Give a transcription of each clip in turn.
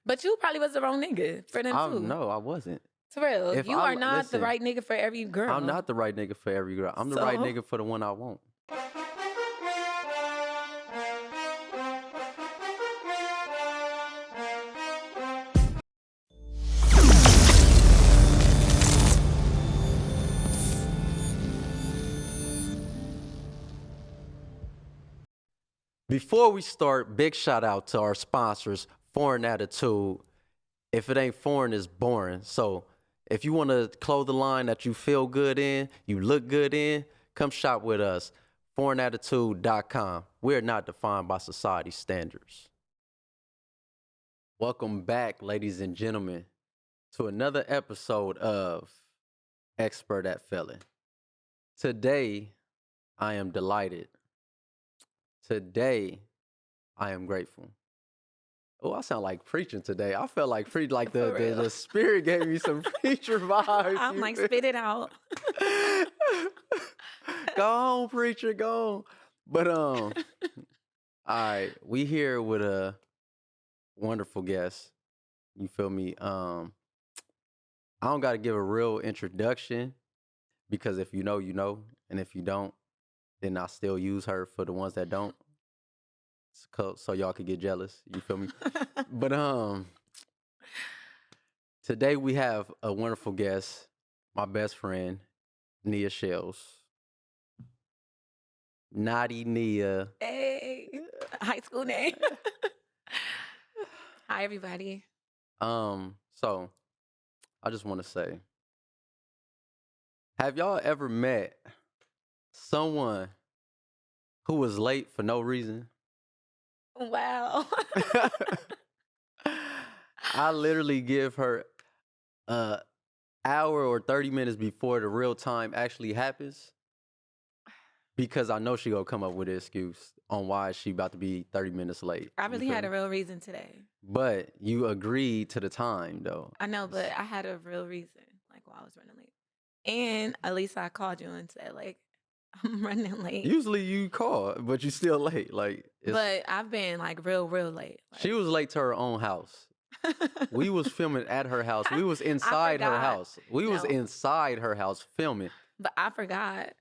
But you probably was the wrong nigga for them too. No, I wasn't. For real. You are not the right nigga for every girl. I'm not the right nigga for every girl. I'm the right nigga for the one I want. Before we start, big shout out to our sponsors, Foreign Attitude. If it ain't foreign, it's boring. So if you want to clothe the line that you feel good in, you look good in, come shop with us. ForeignAttitude.com. We're not defined by society standards. Welcome back, ladies and gentlemen, to another episode of Expert at Felon. Today, I am delighted. Today, I am grateful. Oh, I sound like preaching today. I felt like preaching, like the spirit gave me some preacher vibes. I'm like, spit it out. Go on, preacher, go on. But all right, we here with a wonderful guest. You feel me? I don't got to give a real introduction because if you know, you know, and if you don't, then I still use her for the ones that don't. So y'all could get jealous. You feel me? But today we have a wonderful guest, my best friend, Nia Shells. Naughty Nia. Hey, high school name. Hi, everybody. So I just want to say, have y'all ever met someone who was late for no reason? Wow. I literally give her an hour or 30 minutes before the real time actually happens because I know she gonna come up with an excuse on why she about to be 30 minutes late. I really had a real reason today. But you agreed to the time, though. I know, but I had a real reason, like why I was running late. And at least I called you and said, like, I'm running late. Usually you call, but you still late. But I've been like real late. Like, she was late to her own house. We was filming at her house. We was inside her house. We was inside her house filming. But I forgot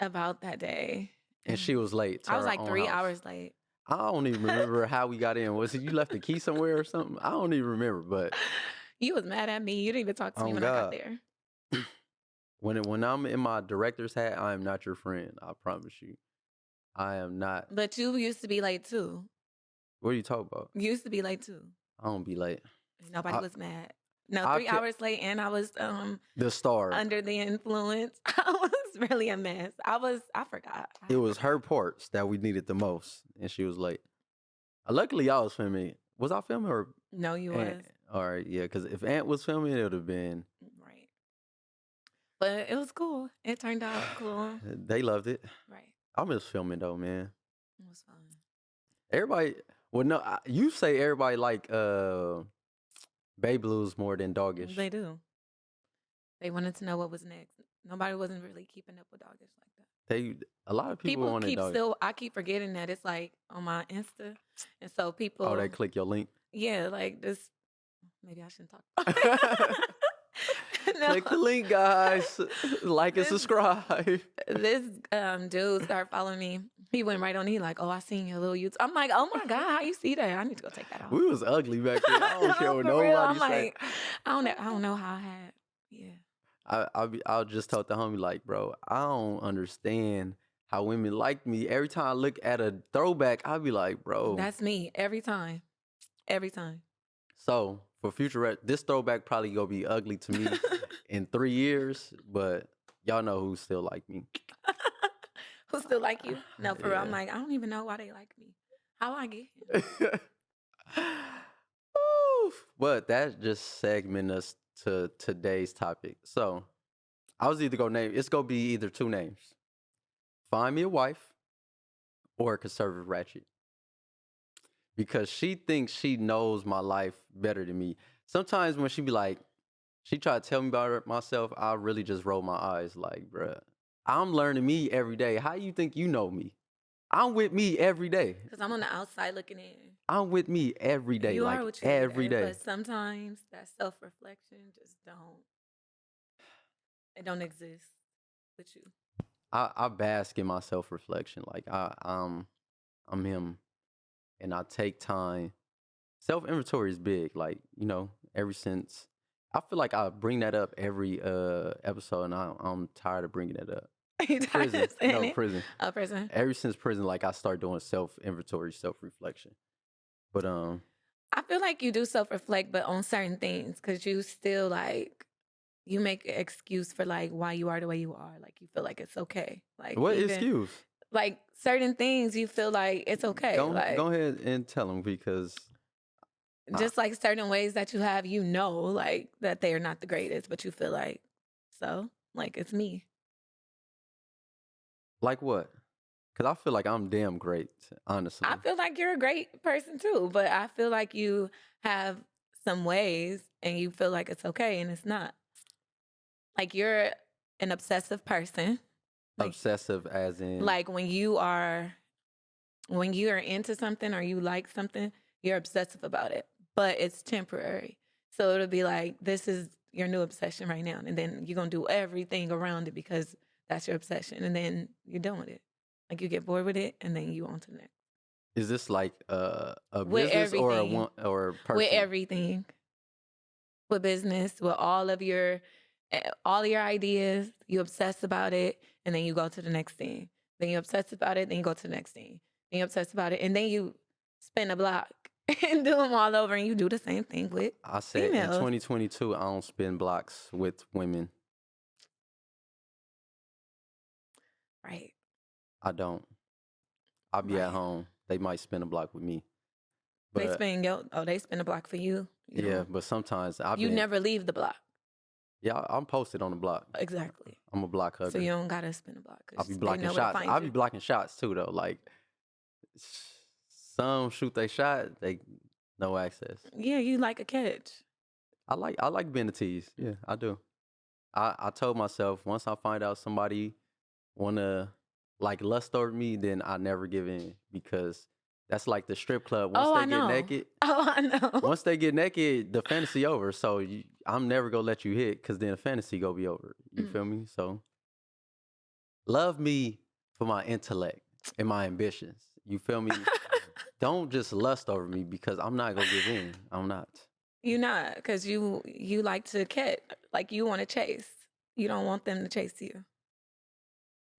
about that day. And she was late. I was like 3 hours late. I don't even remember how we got in. Was it you left the key somewhere or something? I don't even remember. But you was mad at me. You didn't even talk to me when I got there. When I'm in my director's hat, I am not your friend. I promise you. I am not. But you used to be late too. What are you talking about? You used to be late too. I don't be late. Nobody was mad. No, 3 hours late, and I was the star under the influence. I was really a mess. I forgot. It was her parts that we needed the most, and she was late. Luckily, I was filming. Was I filming or no? You Aunt? was. All right, yeah. Because if Aunt was filming, it would have been right. But it was cool. It turned out cool. They loved it. Right. I miss filming though, man. It was fun. Everybody, well, no, you say everybody like Baby Blues more than Doggish. They do. They wanted to know what was next. Nobody wasn't really keeping up with Doggish like that. A lot of people on it. I keep forgetting that it's like on my Insta, and so people. Oh, they click your link. Yeah, like this. Maybe I shouldn't talk. No. Click the link, guys. Like and subscribe. This dude started following me. He went right on. He like, oh, I seen your little YouTube. I'm like, oh my god, how you see that? I need to go take that off. We was ugly back then. I don't care what nobody I'm said. like, I don't know how I had. Yeah. I'll just tell the homie like, bro, I don't understand how women like me. Every time I look at a throwback, I'll be like, bro, that's me every time. Every time. So for future, this throwback probably gonna be ugly to me in 3 years, but y'all know who still like me. Who still like you? No, for real. I'm like, I don't even know why they like me. How I get here? But that just segment us to today's topic. So I was either gonna name, it's gonna be either two names. Find me a wife or a conservative ratchet. Because she thinks she knows my life better than me. Sometimes when she be like, she try to tell me about myself, I really just roll my eyes like, bruh, I'm learning me every day. How you think you know me? I'm with me every day. Because I'm on the outside looking in. I'm with me every day, You like are what you every wear, day. but sometimes that self-reflection just it don't exist with you. I bask in my self reflection. Like I'm him, and I take time. Self inventory is big. Like ever since I feel like I bring that up every episode, and I'm tired of bringing it up. You tired Prison, of saying no it? prison. A person. Ever since prison, like I start doing self inventory, self reflection. But I feel like you do self-reflect, but on certain things, because you still like you make an excuse for like why you are the way you are. Like you feel like it's okay. Like what even excuse? like certain things you feel like it's okay. Go Like ahead and tell them because I, just like certain ways that you have, like that they are not the greatest, but you feel like so like it's me. like what? Because I feel like I'm damn great, I honestly. feel like you're a great person too, but I feel like you have some ways and you feel like it's okay and it's not. Like you're an obsessive person. Like Obsessive, as in like when you are into something or you like something, you're obsessive about it, but it's temporary. So it'll be like, this is your new obsession right now. And then you're going to do everything around it because that's your obsession. And then you're done with it. Like you get bored with it and then you on to the next. is this like a With business or a everything. one or With personal? everything. With business, with all your ideas, you obsess about it and then you go to the next thing. Then you obsess about it, then you go to the next thing. Then you obsess about it and then you spin a block and do them all over and you do the same thing with I said in females. 2022, I don't spin blocks with women. Right. I don't. I'll be at Right. home. They might spin a block with me, They but they spin a block for you. You yeah. don't But sometimes I've you been. never leave the block. Yeah, I'm posted on the block. Exactly. I'm a block So hugger. you don't gotta spin a block I'll be because they blocking know where to shots. find I'll be you. blocking shots too, though. Like some shoot they shot, they no access. Yeah, you like a catch. I like being a tease. Yeah, I do. I told myself once I find out somebody wanna like lust over me, then I never give in because that's like the strip club. Once Oh, I they get know. naked, Oh, I know. once they get naked, the fantasy over. So I'm never gonna let you hit because then the fantasy gonna be over. You Mm. feel me? So love me for my intellect and my ambitions. You feel me? Don't just lust over me because I'm not gonna give in. I'm not. You not because you like to catch, like you want to chase. You don't want them to chase you.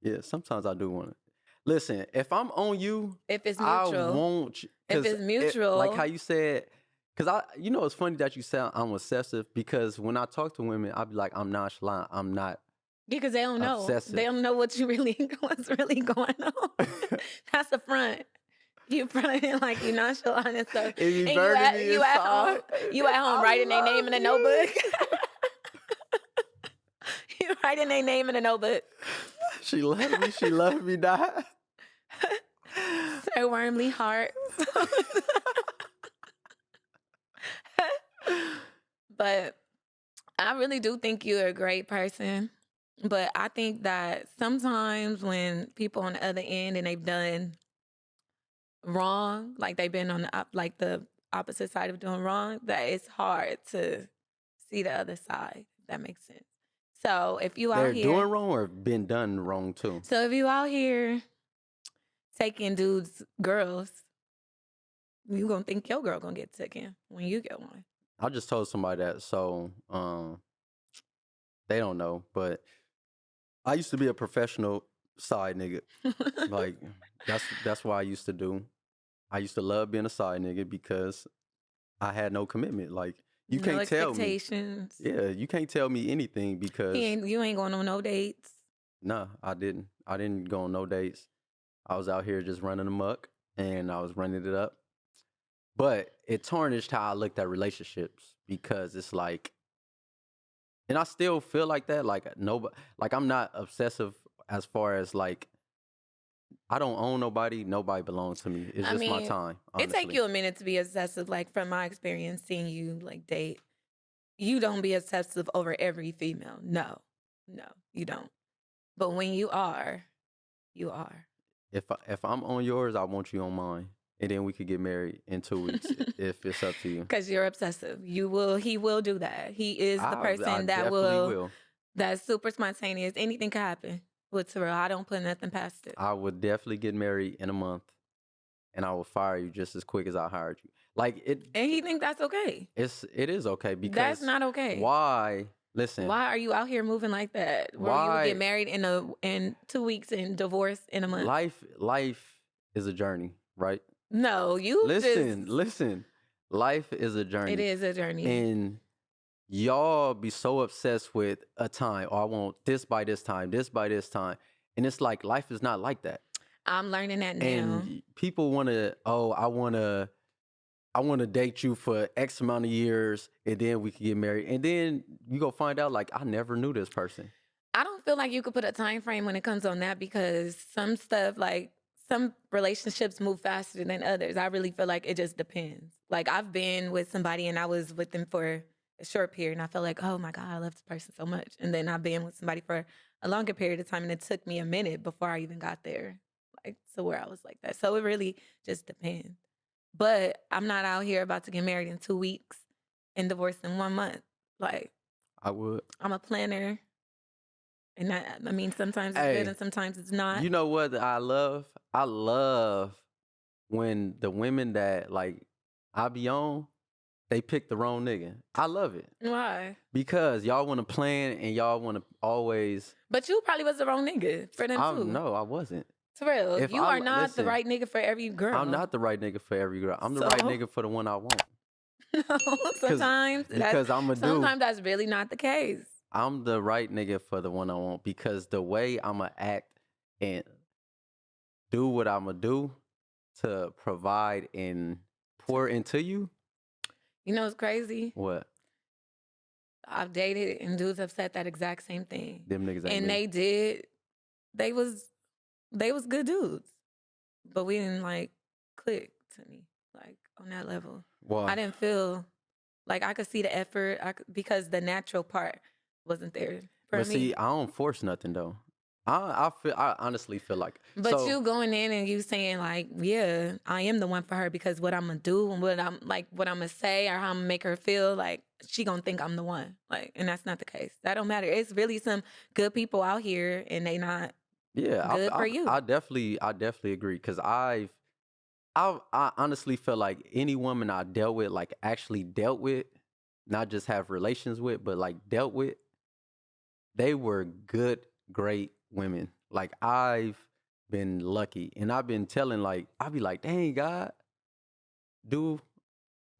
Yeah, sometimes I do want it. Listen, if I'm on you, If it's I mutual, won't. if Cause it's like how mutual, you said, cause it's funny that you said I'm obsessive because when I talk to women, I be like, I'm nonchalant. I'm not because they don't know. They obsessive. don't know what's really going on. That's the front. You fronting like you nonchalant and stuff, It be and burning me you at home. inside. You at home I writing their name in a love notebook. you. You writing their name in a notebook. She loved me. She loved me. Die. Sir Wormley heart. But I really do think you're a great person. But I think that sometimes when people on the other end and they've done wrong, like they've been on the opposite side of doing wrong, that it's hard to see the other side. If that makes sense. So if you out They're here, doing wrong or been done wrong too. so if you out here taking dudes, girls, you gonna think your girl gonna get taken when you get one. I just told somebody that, so they don't know, but I used to be a professional side nigga. Like that's what I used to do. I used to love being a side nigga because I had no commitment. Like you No can't tell me. expectations. Yeah, you can't tell me anything because You ain't going on no dates. nah, I didn't. I didn't go on no dates. I was out here just running amok and I was running it up. But it tarnished how I looked at relationships because it's like, and I still feel like that. Like nobody, like I'm not obsessive as far as like I don't own nobody. Nobody belongs to me. It's I just my mean, time. it take Honestly, you a minute to be obsessive. Like from my experience, seeing you like date, you don't be obsessive over every female. No, you don't. But when you are, you are. if I'm on yours, I want you on mine. and then we could get married in 2 weeks if it's up to you. Because you're obsessive. He will do that. He is the I person that definitely will. that's super spontaneous. Anything could happen with Terrell. I don't put nothing past it. I would definitely get married in a month, and I will fire you just as quick as I hired you. Like it. And he think that's okay. It is okay because That's not okay. Why? Listen. Why are you out here moving like that? Where you would get married in 2 weeks and divorce in a month? Life is a journey, right? No, you listen. Life is a journey. It is a journey. And y'all be so obsessed with a time. Oh, I want this by this time, this by this time. And it's like life is not like that. I'm learning that now. And people want to, I want to date you for X amount of years and then we can get married. And then you go find out like I never knew this person. I don't feel like you could put a time frame when it comes on that because some stuff like some relationships move faster than others. I really feel like it just depends. Like I've been with somebody and I was with them for a short period and I felt like, oh my God, I love this person so much. And then I've been with somebody for a longer period of time and it took me a minute before I even got there. Like to where I was like that. So it really just depends. But I'm not out here about to get married in 2 weeks and divorced in 1 month. Like I would. I'm a planner. And I mean, sometimes it's good and sometimes it's not. You know what I love? I love when the women that like I be on, they pick the wrong nigga. I love it. Why? Because y'all want to plan and y'all want to always. But you probably was the wrong nigga for them too. No, I wasn't. Terrell, you are not the right nigga for every girl. I'm not the right nigga for every girl. I'm the right nigga for the one I want. No, sometimes that's really not the case. I'm the right nigga for the one I want because the way I'ma act and do what I'ma do to provide and pour into you. You know what's crazy? What? I've dated and dudes have said that exact same thing. Them niggas ain't and me. They was good dudes. But we didn't like click to me like on that level. Why? I didn't feel like I could see the effort because the natural part wasn't there for me. But see, I don't force nothing though. I honestly feel like. But you going in and you saying like, yeah, I am the one for her because what I'm gonna do and what I'm gonna say or how I'm gonna make her feel like she gonna think I'm the one. Like, and that's not the case. That don't matter. It's really some good people out here and they not good for you. I definitely agree because I honestly feel like any woman I dealt with, like actually dealt with, not just have relations with, but like dealt with, they were good, great women. Like I've been lucky and I've been telling I'll be like, dang God,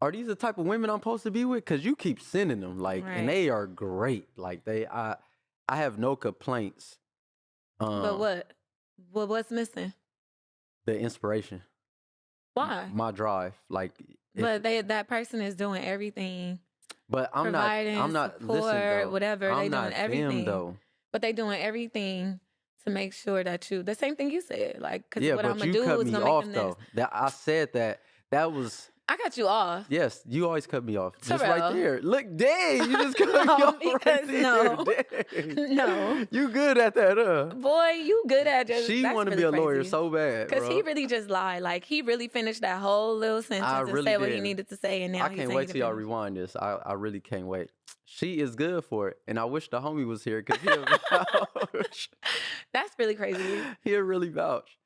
are these the type of women I'm supposed to be with? Cause you keep sending them and they are great. Like I have no complaints. But what's missing? The inspiration. Why? My drive. But that person is doing everything. But I'm not support, listen though. Whatever. They doing everything. Them, though. But they doing everything to make sure that the same thing you said. Like, cause what I'm gonna do is gonna make them this. I said that was. I cut you off. Yes, you always cut me off. Terrell. Just right there. Look, dang, you just cut me off right there. No. You good at that, Boy, you good at just. She want to be a lawyer so bad, because he really just lied. Like he really finished that whole little sentence and said what he needed to say, and now I can't wait till y'all rewind this. I really can't wait. She is good for it, and I wish the homie was here because he'll vouch. That's really crazy. He'll really vouch.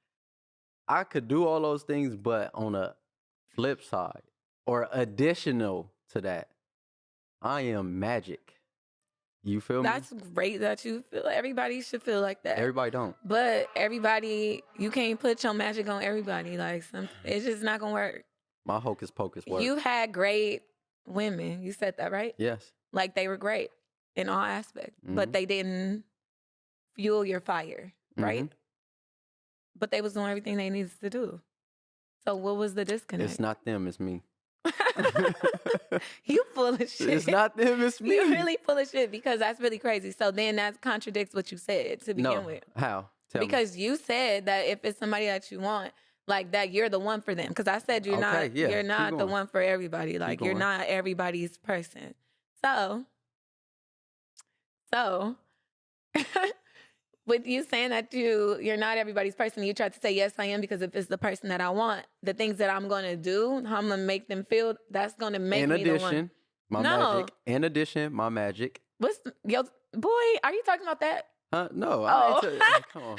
I could do all those things, but on a flip side or additional to that, I am magic. You feel me? That's great that you feel. Everybody should feel like that. Everybody don't. But you can't put your magic on everybody. It's just not gonna work. My hocus pocus work. You had great women. You said that, right? Yes. Like they were great in all aspects, but they didn't fuel your fire, right? Mm-hmm. But they was doing everything they needed to do. So what was the disconnect? It's not them, it's me. You full of shit. It's not them, it's me. You really full of shit because that's really crazy. So then that contradicts what you said to begin with. How? Because you said that if it's somebody that you want, like that, you're the one for them. Because I said you're not the one for everybody. Like you're not everybody's person. So with you saying that you're not everybody's person, you try to say yes I am because if it's the person that I want, the things that I'm gonna do, how I'm gonna make them feel, that's gonna make In me the one. addition, my No, magic. In addition, my magic. yo boy? Are you talking about that? No, I ain't Oh, tell you. Come on.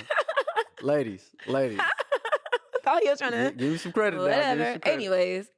Ladies. thought you were trying to Give me some credit now. Give me whatever. some credit. Anyways,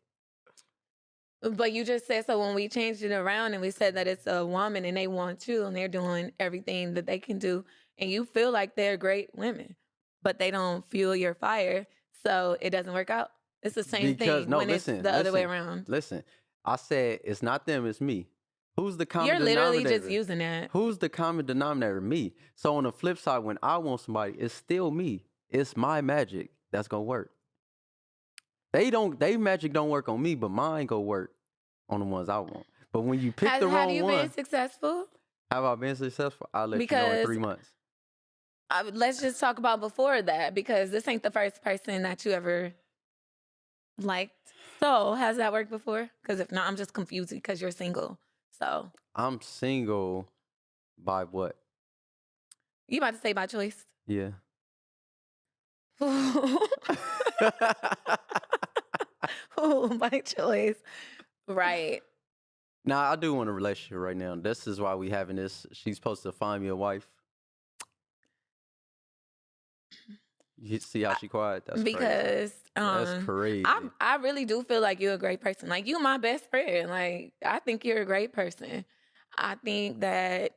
but you just said so when we changed it around and we said that it's a woman and they want you and they're doing everything that they can do and you feel like they're great women, but they don't fuel your fire, so it doesn't work out. It's the same thing when it's the other way around. Listen, I said it's not them, it's me. Who's the common You're literally denominator? just using that. Who's the common denominator? Me. So on the flip side, when I want somebody, it's still me. It's my magic that's gonna work. They magic don't work on me, but mine go work on the ones I want. But when you pick the wrong one, have you been successful? Have I been successful? I'll let you know in 3 months. Let's just talk about before that because this ain't the first person that you ever liked. So has that worked before? Because if not, I'm just confused because you're single. So I'm single by what? You about to say by choice? Yeah. Ooh, by choice. Right. Now, I do want a relationship right now. This is why we having this. She's supposed to find me a wife. You see how she quiet? That's because crazy. That's crazy. I really do feel like you're a great person. Like, you're my best friend. Like, I think you're a great person. I think that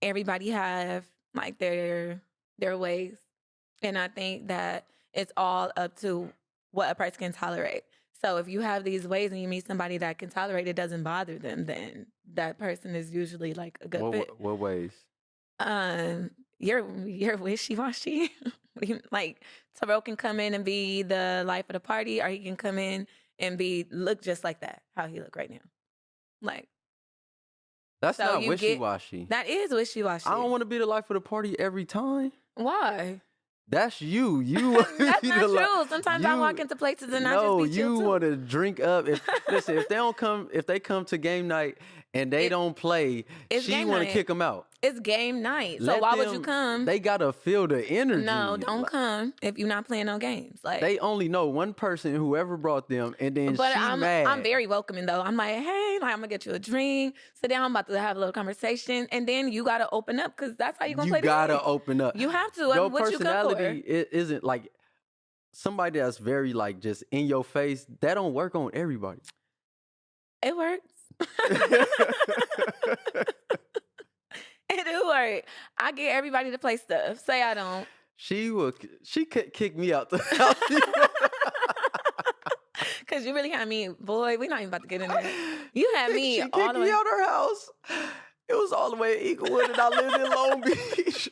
everybody have like their ways. And I think that it's all up to what a person can tolerate. So if you have these ways and you meet somebody that can tolerate it, doesn't bother them, then that person is usually like a good fit. What ways? You're wishy-washy. Like, Terrell can come in and be the life of the party, or he can come in and look just like that, how he look right now. Like, that's not wishy-washy. That is wishy-washy. I don't want to be the life of the party every time. Why? That's you. That's not true. Sometimes I walk into places and I just be chill too. No, you want to drink up. Listen, if they come to game night and they don't play, she want to kick them out. It's game night. So why would you come? They gotta feel the energy. No, don't come if you're not playing no games. Like, they only know one person, whoever brought them, and then mad. I'm very welcoming though. I'm like, hey, like, I'm gonna get you a drink. Sit down. I'm about to have a little conversation, and then you gotta open up because that's how you're gonna play the game. You gotta open up. You have to. Your what personality you come for? Isn't like somebody that's very like just in your face. That don't work on everybody. It works. It do work. I get everybody to play stuff. Say I don't. She could kick me out the house. Cause you really had me, boy. We're not even about to get in there. You had me she all kicked the way me out her house. It was all the way in Eaglewood, and I lived in Long Beach.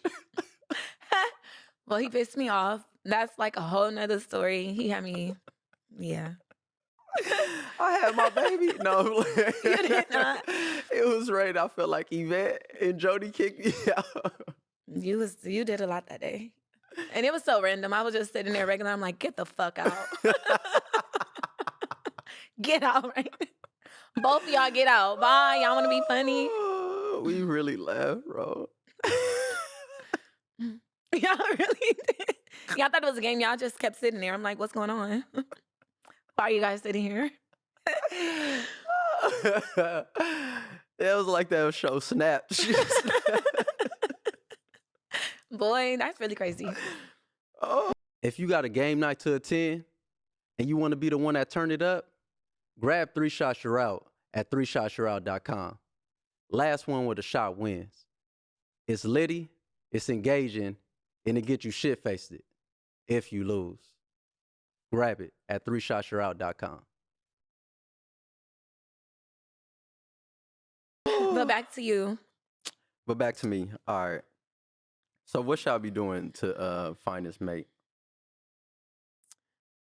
Well, he pissed me off. That's like a whole nother story. He had me, yeah. I had my baby. No, you did not. It was right. I felt like Yvette and Jody kicked me out. You did a lot that day, and it was so random. I was just sitting there regular. I'm like, get the fuck out, get out, right? Both of y'all get out. Bye. Y'all want to be funny? We really laughed, bro. Y'all really did. Y'all thought it was a game. Y'all just kept sitting there. I'm like, what's going on? Why are you guys sitting here? It was like that show Snapped. Boy, that's really crazy. Oh. If you got a game night to attend and you want to be the one that turned it up, grab 3 Shots You're Out at 3shotsyourout.com. Last one with a shot wins. It's litty, it's engaging, and it gets you shit-faced if you lose. Grab it at 3shotsyourout.com. But back to you. But back to me. All right. So what should I be doing to find this mate?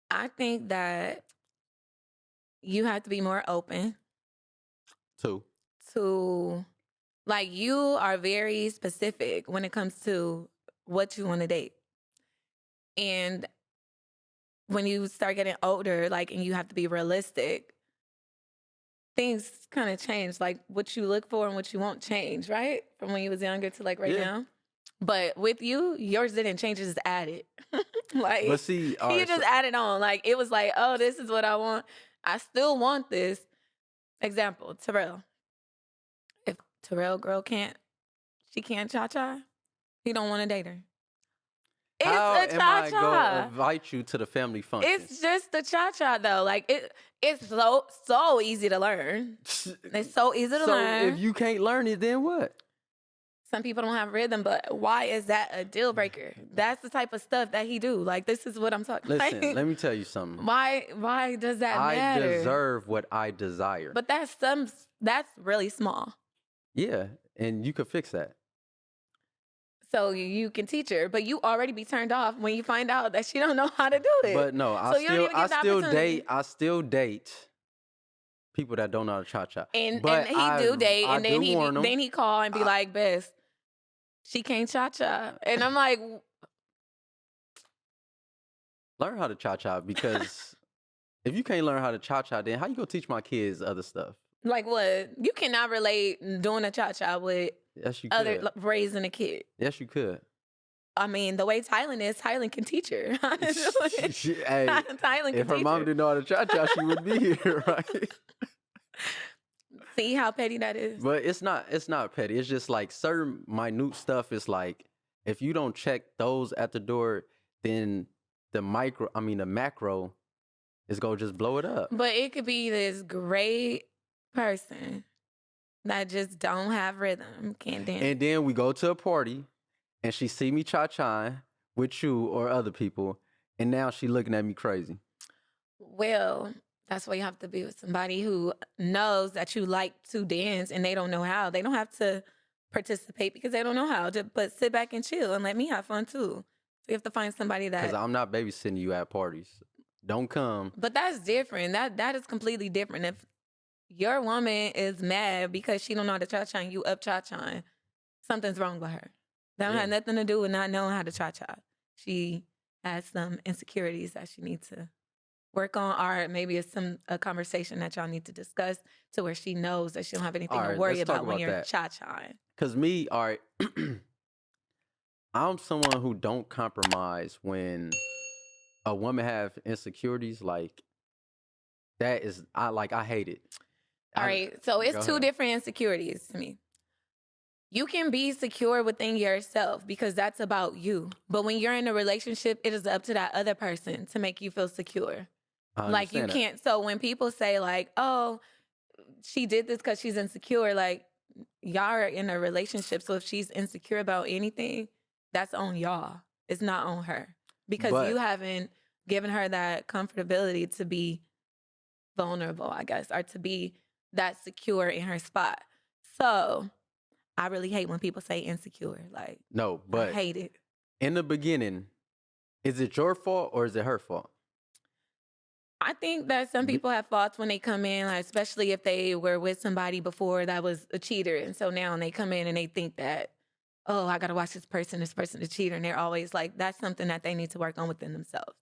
I think that you have to be more open. To, like, you are very specific when it comes to what you want to date. And when you start getting older, like, and you have to be realistic, things kind of change. Like, what you look for and what you won't change, right? From when you was younger to, like, right now. But with you, yours didn't change, it just added. But Like, see, all you right, just added on. Like, it was like, oh, this is what I want. I still want this. Example, Terrell. If Terrell girl she can't cha-cha, he don't want to date her. how It's a am I gonna cha-cha. invite you to the family functions? It's just the cha-cha though. Like it's so easy to learn. It's so easy to So learn. if you can't learn it, then what? Some people don't have rhythm, but why is that a deal breaker? That's the type of stuff that he do. Like, this is what I'm talking. Listen, let me tell you something. Why does that I matter? deserve what I desire. But that's really small. Yeah, and you could fix that. So you can teach her, but you already be turned off when you find out that she don't know how to do it. But no, So you don't even get the opportunity. I still date people that don't know how to cha-cha. And But he do date, I and then do warn 'em. he call and be like, "Bess, she can't cha-cha," and I'm like, Learn how to cha-cha, because if you can't learn how to cha-cha, then how you gonna teach my kids other stuff? like what? You cannot relate doing a cha-cha with Yes, you other could. raising a kid. Yes, you could. I mean, the way Thailand can teach her. Hey, Thailand if can her teach mom her. didn't know how to cha-cha, she would be here, right? See how petty that is? But it's not petty. It's just like certain minute stuff is like, if you don't check those at the door, then the macro is gonna just blow it up. But it could be this great person that just don't have rhythm, can't dance. And then we go to a party and she see me cha-cha with you or other people, and now she looking at me crazy. Well, that's why you have to be with somebody who knows that you like to dance and they don't know how. They don't have to participate because they don't know how. But sit back and chill and let me have fun too. So you have to find somebody Because that. I'm not babysitting you at parties. Don't come. But that's different. That is completely different. If your woman is mad because she don't know how to cha-cha and you up cha-cha, something's wrong with her. That don't have nothing to do with not knowing how to cha-cha. She has some insecurities that she needs to work on, or maybe it's a conversation that y'all need to discuss to where she knows that she don't have anything to worry let's talk about when about you're that. cha-chaing. Because me, all right, I'm someone who don't compromise when a woman have insecurities. Like, that is, I hate it. All right, so it's Go two ahead. different insecurities to me. You can be secure within yourself because that's about you. But when you're in a relationship, it is up to that other person to make you feel secure. I Like, you understand that. can't. So when people say like, "Oh, she did this because she's insecure," like, y'all are in a relationship. So if she's insecure about anything, that's on y'all. It's not on her because But- you haven't given her that comfortability to be vulnerable, I guess, or to be that secure in her spot. So I really hate when people say insecure. Like, No, I but hate it. in the beginning, is it your fault or is it her fault? I think that some people have faults when they come in, like, especially if they were with somebody before that was a cheater. And so now they come in and they think that, oh, I got to watch this person a cheater. And they're always like, that's something that they need to work on within themselves.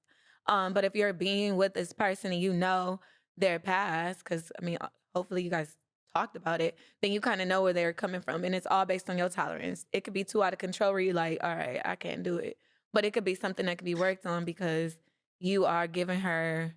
But if you're being with this person and you know their past, because, I mean, hopefully you guys talked about it, then you kind of know where they're coming from. And it's all based on your tolerance. It could be too out of control where you're like, all right, I can't do it. But it could be something that could be worked on because you are giving her,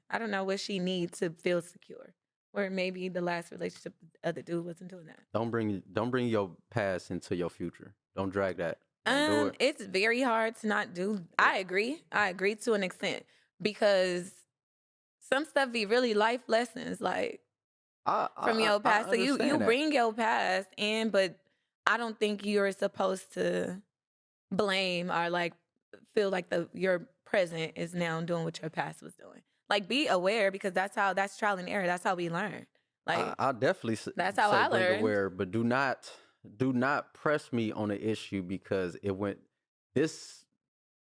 I don't know, what she needs to feel secure. Or maybe the last relationship, the other dude wasn't doing that. Don't bring your past into your future. Don't drag that. Don't do it. It's very hard to not do. I agree to an extent because some stuff be really life lessons, like from your past. So you bring your past in, but I don't think you're supposed to blame or like feel like your present is now doing what your past was doing. Like, be aware because that's trial and error. That's how we learn. Like, I'll definitely that's how say I bring learned. aware, but do not press me on an issue because this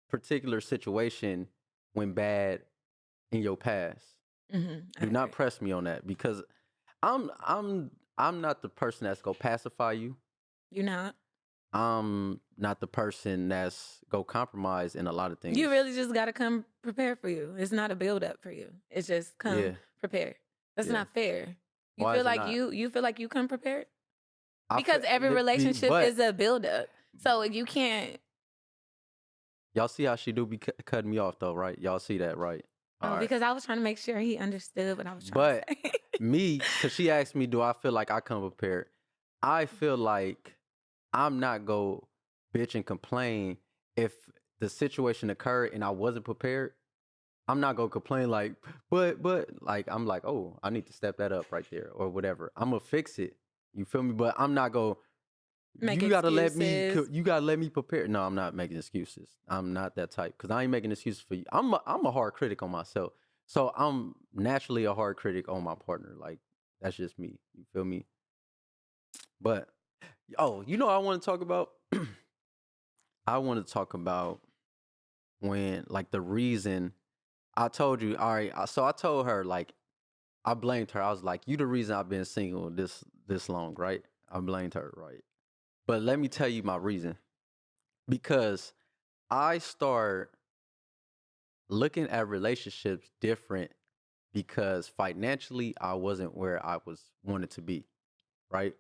particular situation went bad in your past. Do not press me on that because I'm not the person that's gonna pacify you. You're not. I'm not the person that's go compromise in a lot of things. You really just got to come prepared for you. It's not a build up for you. It's just come prepared. That's not fair. You Why feel is it like not? you feel like you come prepared? Because every relationship is a buildup. So you can't. Y'all see how she do be cutting me off though, right? Y'all see that, right? Oh, because I was trying to make sure he understood what I was trying But to say. me, because she asked me, do I feel like I come prepared? I feel like I'm not go bitch and complain if the situation occurred and I wasn't prepared. I'm not gonna complain like, but like I'm like, oh, I need to step that up right there or whatever. I'm gonna fix it. You feel me? But I'm not gonna. Make You gotta excuses. you gotta let me prepare. No, I'm not making excuses. I'm not that type because I ain't making excuses for you. I'm a hard critic on myself, so I'm naturally a hard critic on my partner. Like that's just me. You feel me? But you know what I want to talk about? I want to talk about when like the reason I told you. All right, so I told her like I blamed her. I was like, you the reason I've been single this long, right? I blamed her, right? But let me tell you my reason. Because I start looking at relationships different because financially I wasn't where I was wanted to be, right?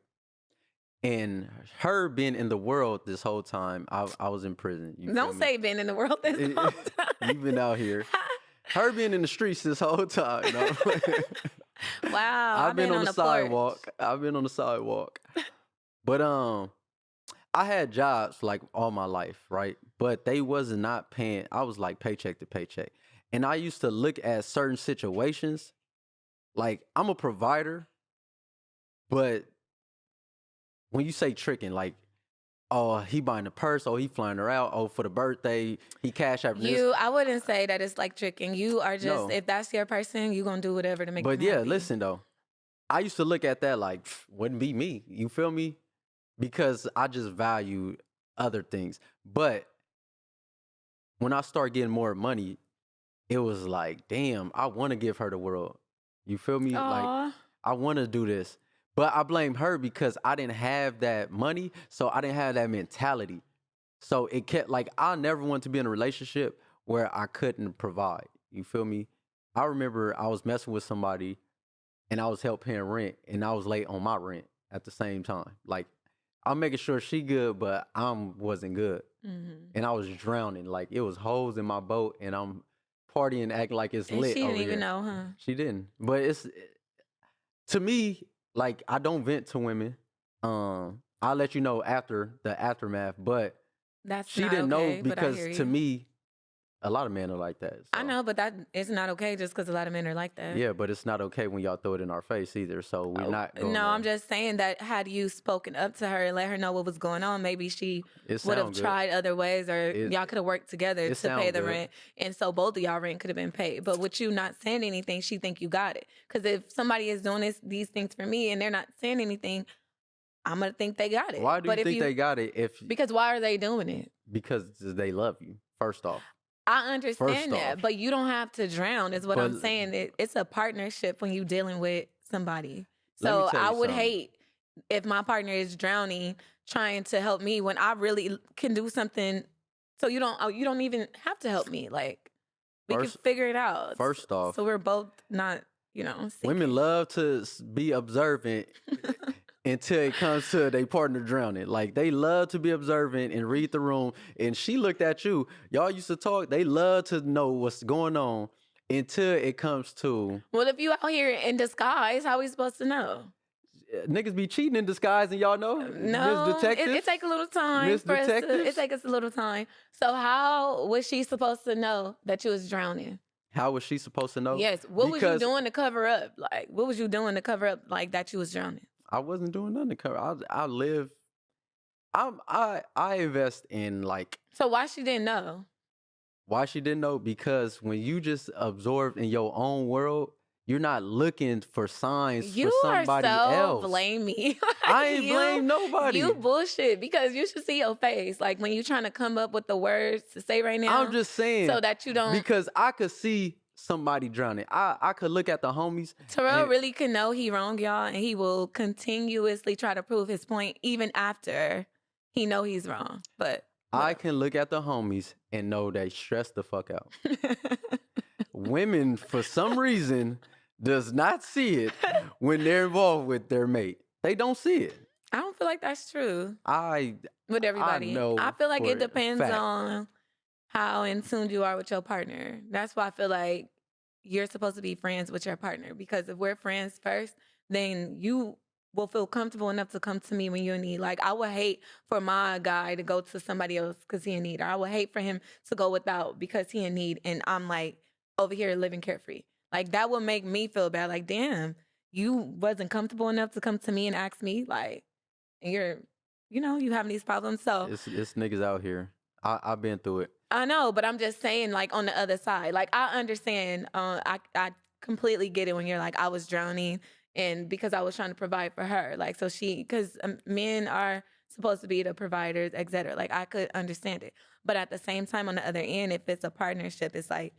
And her being in the world this whole time, I was in prison. You feel Don't me? say been in the world this whole time. You've been out here. Her being in the streets this whole time. No? Wow. I've been on the sidewalk. Porch. I've been on the sidewalk. But I had jobs like all my life, right? But they was not paying. I was like paycheck to paycheck. And I used to look at certain situations like I'm a provider, but when you say tricking, like, oh, he buying a purse, oh, he flying her out, oh, for the birthday, he cash out this. I wouldn't say that it's like tricking. You are just, No. if that's your person, you're going to do whatever to make But them yeah, happy. listen though. I used to look at that like, wouldn't be me. You feel me? Because I just value other things. But when I start getting more money, it was like, damn, I want to give her the world. You feel me? Aww. Like, I want to do this. But I blame her because I didn't have that money, so I didn't have that mentality. So it kept, like, I never wanted to be in a relationship where I couldn't provide. You feel me? I remember I was messing with somebody, and I was help paying rent, and I was late on my rent at the same time. Like, I'm making sure she good, but I wasn't good. Mm-hmm. And I was drowning. Like, it was holes in my boat, and I'm partying, acting like it's And lit. she didn't over even here. know, huh? She didn't. But it's, to me, like, I don't vent to women. I'll let you know after the aftermath, but That's she not didn't okay, know but I because hear to you. me, a lot of men are like that. So. I know, but that it's not okay just because a lot of men are like that. Yeah, but it's not okay when y'all throw it in our face either. So we're not going No, I'm just saying that had you spoken up to her and let her know what was going on, maybe she would have tried other ways, or y'all could have worked together to pay the rent. And so both of y'all rent could have been paid. But with you not saying anything, she think you got it. Because if somebody is doing these things for me and they're not saying anything, I'm going to think they got it. Why do you think they got it? Because why are they doing it? Because they love you, first off. I understand that, but you don't have to drown is what I'm saying. It's a partnership when you're dealing with somebody. So I would hate if my partner is drowning trying to help me when I really can do something. So you don't even have to help me. Like, we can figure it out. First off. So we're both not, sinking. Women love to be observant until it comes to their partner drowning. Like, they love to be observant and read the room. And she looked at you. Y'all used to talk. They love to know what's going on until it comes to... Well, if you out here in disguise, how are we supposed to know? Niggas be cheating in disguise and y'all know? No, Miss Detective? it take a little time. Miss Detective? It take us a little time. So how was she supposed to know that you was drowning? How was she supposed to know? Yes. What was you doing to cover up? Like, what was you doing to cover up like that you was drowning? I wasn't doing nothing to cover. I invest in like. So why she didn't know? Why she didn't know? Because when you just absorbed in your own world, you're not looking for signs for somebody else. You are so blamey. I ain't blame nobody. You bullshit, because you should see your face. Like, when you're trying to come up with the words to say right now. I'm just saying. So that you don't. Because I could see somebody drowning. I could look at the homies. Terrell really can know he wrong, y'all, and he will continuously try to prove his point even after he know he's wrong. But I can look at the homies and know they stress the fuck out. Women, for some reason, does not see it when they're involved with their mate. They don't see it. I don't feel like that's true I with everybody. I know feel like it for a depends fact. on how in tune you are with your partner. That's why I feel like you're supposed to be friends with your partner, because if we're friends first, then you will feel comfortable enough to come to me when you're in need. Like, I would hate for my guy to go to somebody else because he in need, or I would hate for him to go without because he in need, and I'm like over here living carefree. Like, that would make me feel bad. Like, damn, you wasn't comfortable enough to come to me and ask me, like, and you're, you having these problems. So It's niggas out here. I've been through it. I know, but I'm just saying, like, on the other side, like, I understand. I completely get it when you're like, I was drowning, and because I was trying to provide for her, like, so because men are supposed to be the providers, etc. Like, I could understand it, but at the same time, on the other end, if it's a partnership, it's like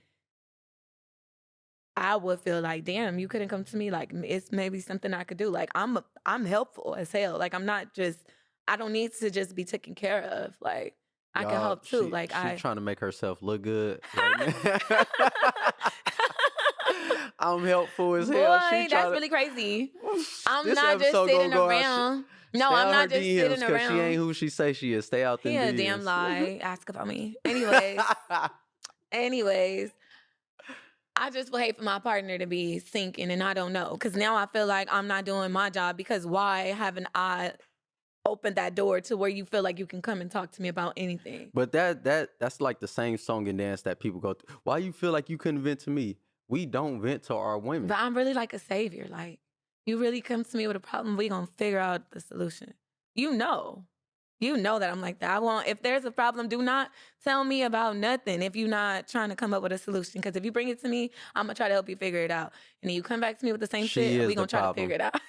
I would feel like, damn, you couldn't come to me. Like, it's maybe something I could do. Like, I'm helpful as hell. Like, I don't need to just be taken care of. Like, I can Y'all, help too. Like, she trying to make herself look good right now. I'm helpful as hell. Boy, She that's trying really crazy. to. I'm This not just episode gonna sitting go out. around. No, Stay I'm out her not just DMs sitting because she ain't around. who she say she is. Stay out them He a DMs. damn lie. Ask about me. Anyways, I just would hate for my partner to be sinking and I don't know. Because now I feel like I'm not doing my job, because why haven't I opened that door to where you feel like you can come and talk to me about anything? But that's like the same song and dance that people go through. Why you feel like you couldn't vent to me? We don't vent to our women. But I'm really like a savior. Like, you really come to me with a problem, we gonna figure out the solution. You know that I'm like that. If there's a problem, do not tell me about nothing if you're not trying to come up with a solution. Because if you bring it to me, I'm gonna try to help you figure it out. And then you come back to me with the same She shit, is we the gonna try to figure it out.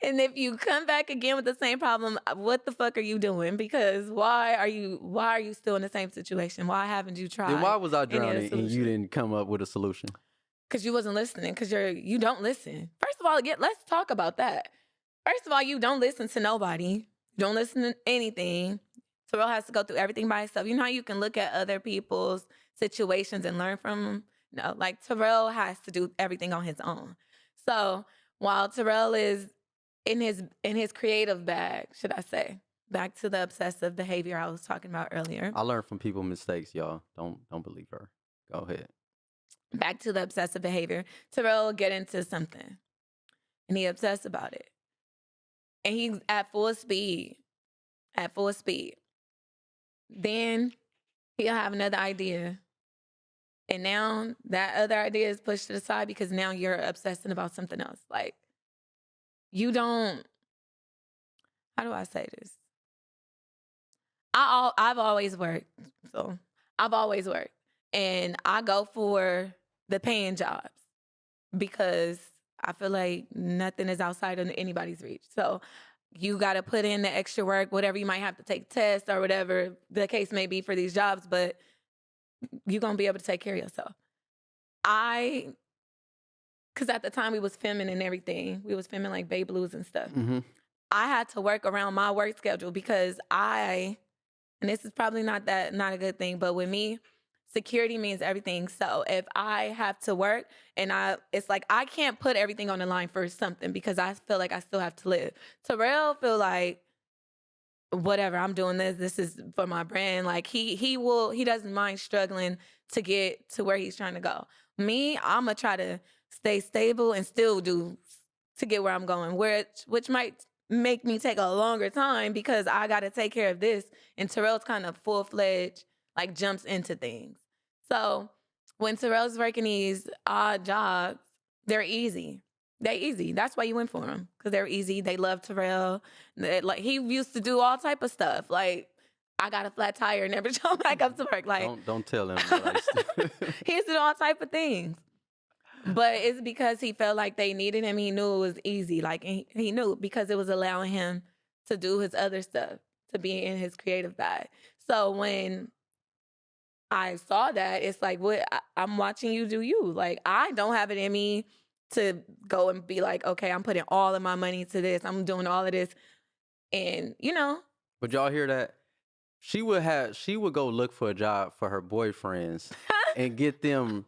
And if you come back again with the same problem, what the fuck are you doing? Because why are you still in the same situation? Why haven't you tried? Then why was I any other drowning and you solution? didn't come up with a solution? Because you wasn't listening. Because you don't listen. First of all, let's talk about that. First of all, you don't listen to nobody. You don't listen to anything. Terrell has to go through everything by himself. You know how you can look at other people's situations and learn from them? No, like, Terrell has to do everything on his own. So while Terrell is in his creative bag, should I say, back to the obsessive behavior I was talking about earlier. I learned from people's mistakes, y'all. Don't believe her. Go ahead. Back to the obsessive behavior. Terrell will get into something and he obsessed about it. And he's at full speed. Then he'll have another idea. And now that other idea is pushed to the side because now you're obsessing about something else. Like, you don't, how do I say this? I've always worked. So I've always worked. And I go for the paying jobs because I feel like nothing is outside of anybody's reach. So you got to put in the extra work, whatever you might have to take tests or whatever the case may be for these jobs, but you're going to be able to take care of yourself. Because at the time we was filming and everything. We was filming like Babe Blues and stuff. Mm-hmm. I had to work around my work schedule because and this is probably not a good thing, but with me, security means everything. So if I have to work and it's like I can't put everything on the line for something because I feel like I still have to live. Terrell feel like, whatever, I'm doing this. This is for my brand. Like he doesn't mind struggling to get to where he's trying to go. Me, I'm gonna try to stay stable and still do to get where I'm going, which might make me take a longer time because I got to take care of this. And Terrell's kind of full-fledged, like, jumps into things. So when Terrell's working these odd jobs, they're easy. They're easy. That's why you went for them, because they're easy. They love Terrell. Like, he used to do all type of stuff. Like, I got a flat tire and never showed back up to work. Like, don't tell him. What I used to. he used to do all type of things. But it's because he felt like they needed him. He knew it was easy. Like, he knew because it was allowing him to do his other stuff, to be in his creative bag. So when I saw that, it's like, I'm watching you do you. Like, I don't have it in me to go and be like, okay, I'm putting all of my money to this. I'm doing all of this. And, But y'all hear that? She would go look for a job for her boyfriends and get them.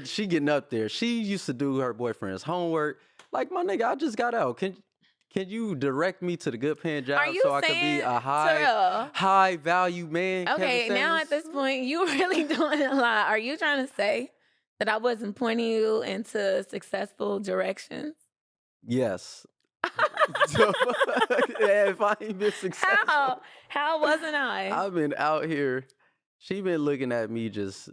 She getting up there. She used to do her boyfriend's homework. Like, my nigga, I just got out. Can you direct me to the good paying job Are you so I could be saying, a Terrell? high value man? Kevin Okay, now Samuels? at this point, you really doing a lot. Are you trying to say that I wasn't pointing you into successful directions? Yes. If I ain't been successful, How wasn't I? I've been out here. She been looking at me just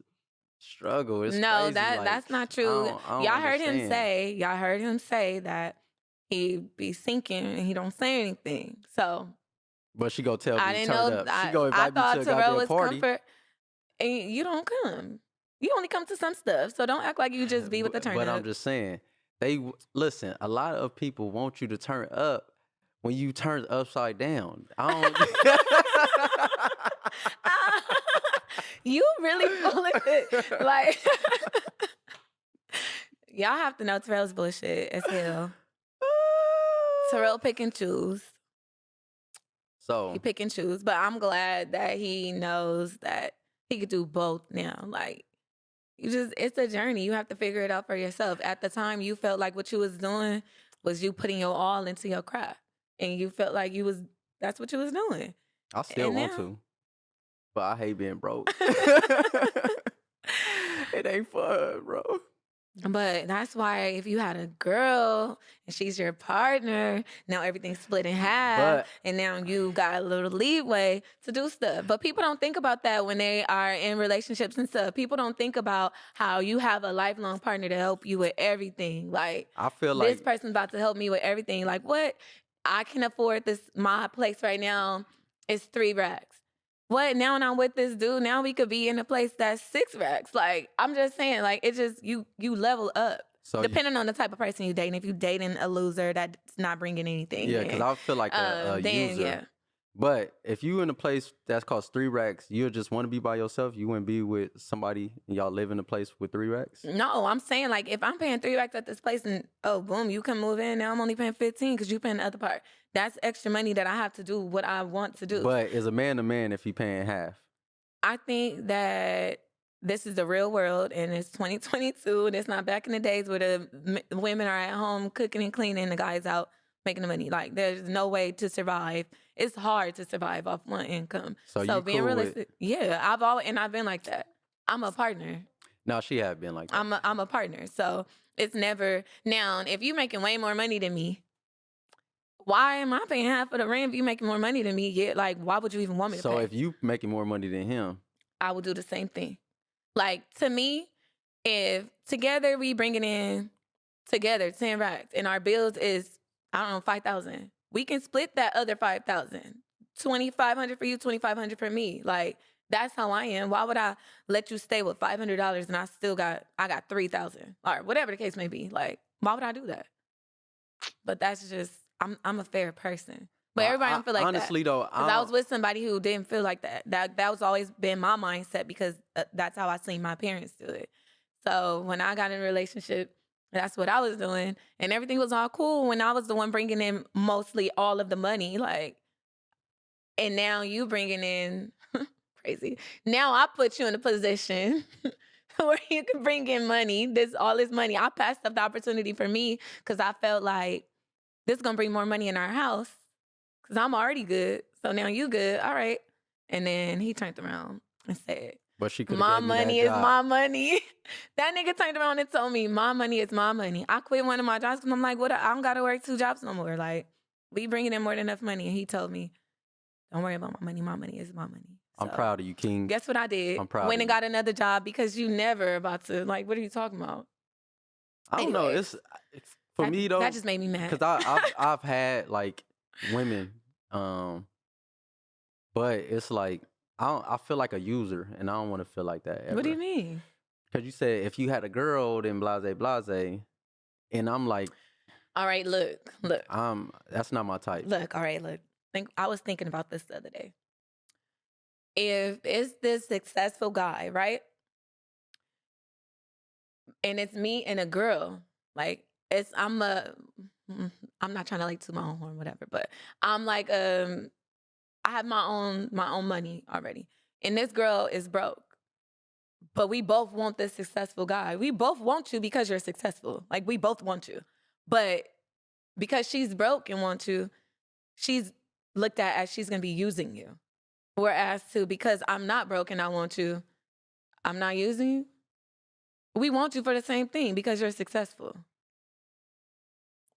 struggle. It's No, crazy. that's not true. I don't Y'all heard him understand. say that he be sinking and he don't say anything. So But she gonna tell I me didn't turn know. up. She I gonna I invite me to thought a Terrell goddamn was party. comfort, and you don't come. You only come to some stuff. So don't act like you just be with the turn But I'm up. just saying, listen. A lot of people want you to turn up when you turn upside down. I don't. You really full of it. Like y'all have to know Terrell's bullshit as hell. Terrell pick and choose. So He pick and choose. But I'm glad that he knows that he could do both now. Like it's a journey. You have to figure it out for yourself. At the time you felt like what you was doing was you putting your all into your craft. And you felt like that's what you was doing. I still And want now- to, but I hate being broke. It ain't fun, bro. But that's why if you had a girl and she's your partner, now everything's split in half, But- and now you got a little leeway to do stuff. But people don't think about that when they are in relationships and stuff. People don't think about how you have a lifelong partner to help you with everything. Like I feel this like person's about to help me with everything. Like what? I can afford this. My place right now is 3 racks. What? Now I'm with this dude. Now we could be in a place that's 6 racks. Like I'm just saying, like it's just you level up. so. Depending on the type of person you dating. If you dating a loser that's not bringing anything, Yeah, because I feel like a then user. yeah. But if you in a place that's cost 3 racks, you'll just want to be by yourself. You wouldn't be with somebody and y'all live in a place with 3 racks. No, I'm saying like if I'm paying 3 racks at this place and oh boom, you can move in. Now I'm only paying 15 because you paying the other part. That's extra money that I have to do what I want to do. But is a man if he paying half? I think that this is the real world and it's 2022 and it's not back in the days where the women are at home cooking and cleaning, the guys out making the money. Like there's no way to survive. It's hard to survive off one income. So you being cool realistic, yeah, I've been like that. I'm a partner. No, she have been like that. I'm a partner. So it's never now. If you making way more money than me, why am I paying half of the rent? If you making more money than me, yeah, like why would you even want me to pay? So if you making more money than him, I would do the same thing. Like to me, if together we bringing in together 10 racks and our bills is I don't know 5,000, we can split that other 5,000. 2,500 for you, 2,500 for me. Like that's how I am. Why would I let you stay with $500 and I got 3,000 or whatever the case may be? Like why would I do that? But that's just I'm a fair person. But everybody don't feel like honestly, that. though, Because I was with somebody who didn't feel like that. That was always been my mindset because that's how I seen my parents do it. So when I got in a relationship, that's what I was doing. And everything was all cool when I was the one bringing in mostly all of the money. Like, and now you bringing in, crazy. Now I put you in a position where you can bring in money, all this money. I passed up the opportunity for me because I felt like this is going to bring more money in our house. Because I'm already good. So now you good. All right. And then he turned around and said, but she could. My money is my money. That nigga turned around and told me, my money is my money. I quit one of my jobs because I'm like, what? I don't got to work 2 jobs no more. Like, we bringing in more than enough money. And he told me, don't worry about my money. My money is my money. I'm proud of you, King. Guess what I did? I'm proud Went of and you. got another job because you never about to, like, what are you talking about? I don't know. Anyways, It's for me though. That just made me mad. Because I've had like women, but it's like I feel like a user, and I don't want to feel like that. Ever. What do you mean? Because you said if you had a girl, then blase, and I'm like, all right, look. That's not my type. Look, all right, look. I was thinking about this the other day. If it's this successful guy, right? And it's me and a girl, like I'm not trying to like toot my own horn, whatever, but I'm like, I have my own money already. And this girl is broke. But we both want this successful guy. We both want you because you're successful. Like we both want you. But because she's broke and want you, she's looked at as she's going to be using you. Whereas because I'm not broke and I want you, I'm not using you. We want you for the same thing because you're successful.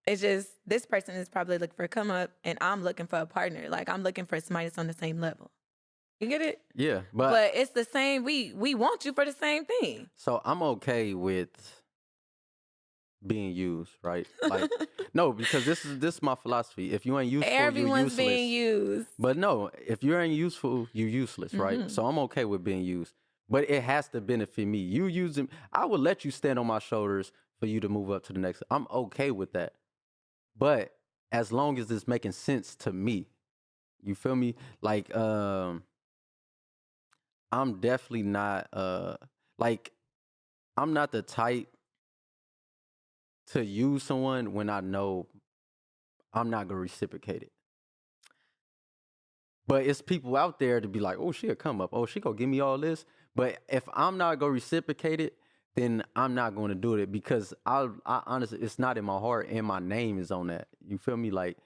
It's just this person is probably looking for a come up and I'm looking for a partner. Like I'm looking for somebody that's on the same level. You get it? Yeah, but it's the same. We want you for the same thing. So I'm okay with being used, right? Like, no, because this is my philosophy. If you ain't useful, Everyone's you're useless. being used. But no, if you ain't useful, you're useless, right? So I'm okay with being used. But it has to benefit me. You using, I would let you stand on my shoulders for you to move up to the next. I'm okay with that. But as long as it's making sense to me, you feel me? Like, I'm definitely not, like, I'm not the type to use someone when I know I'm not gonna reciprocate it. But it's people out there to be like, oh, she'll come up. Oh, she gonna give me all this. But if I'm not gonna reciprocate it, then I'm not gonna do it because I honestly, it's not in my heart and my name is on that. You feel me? Like,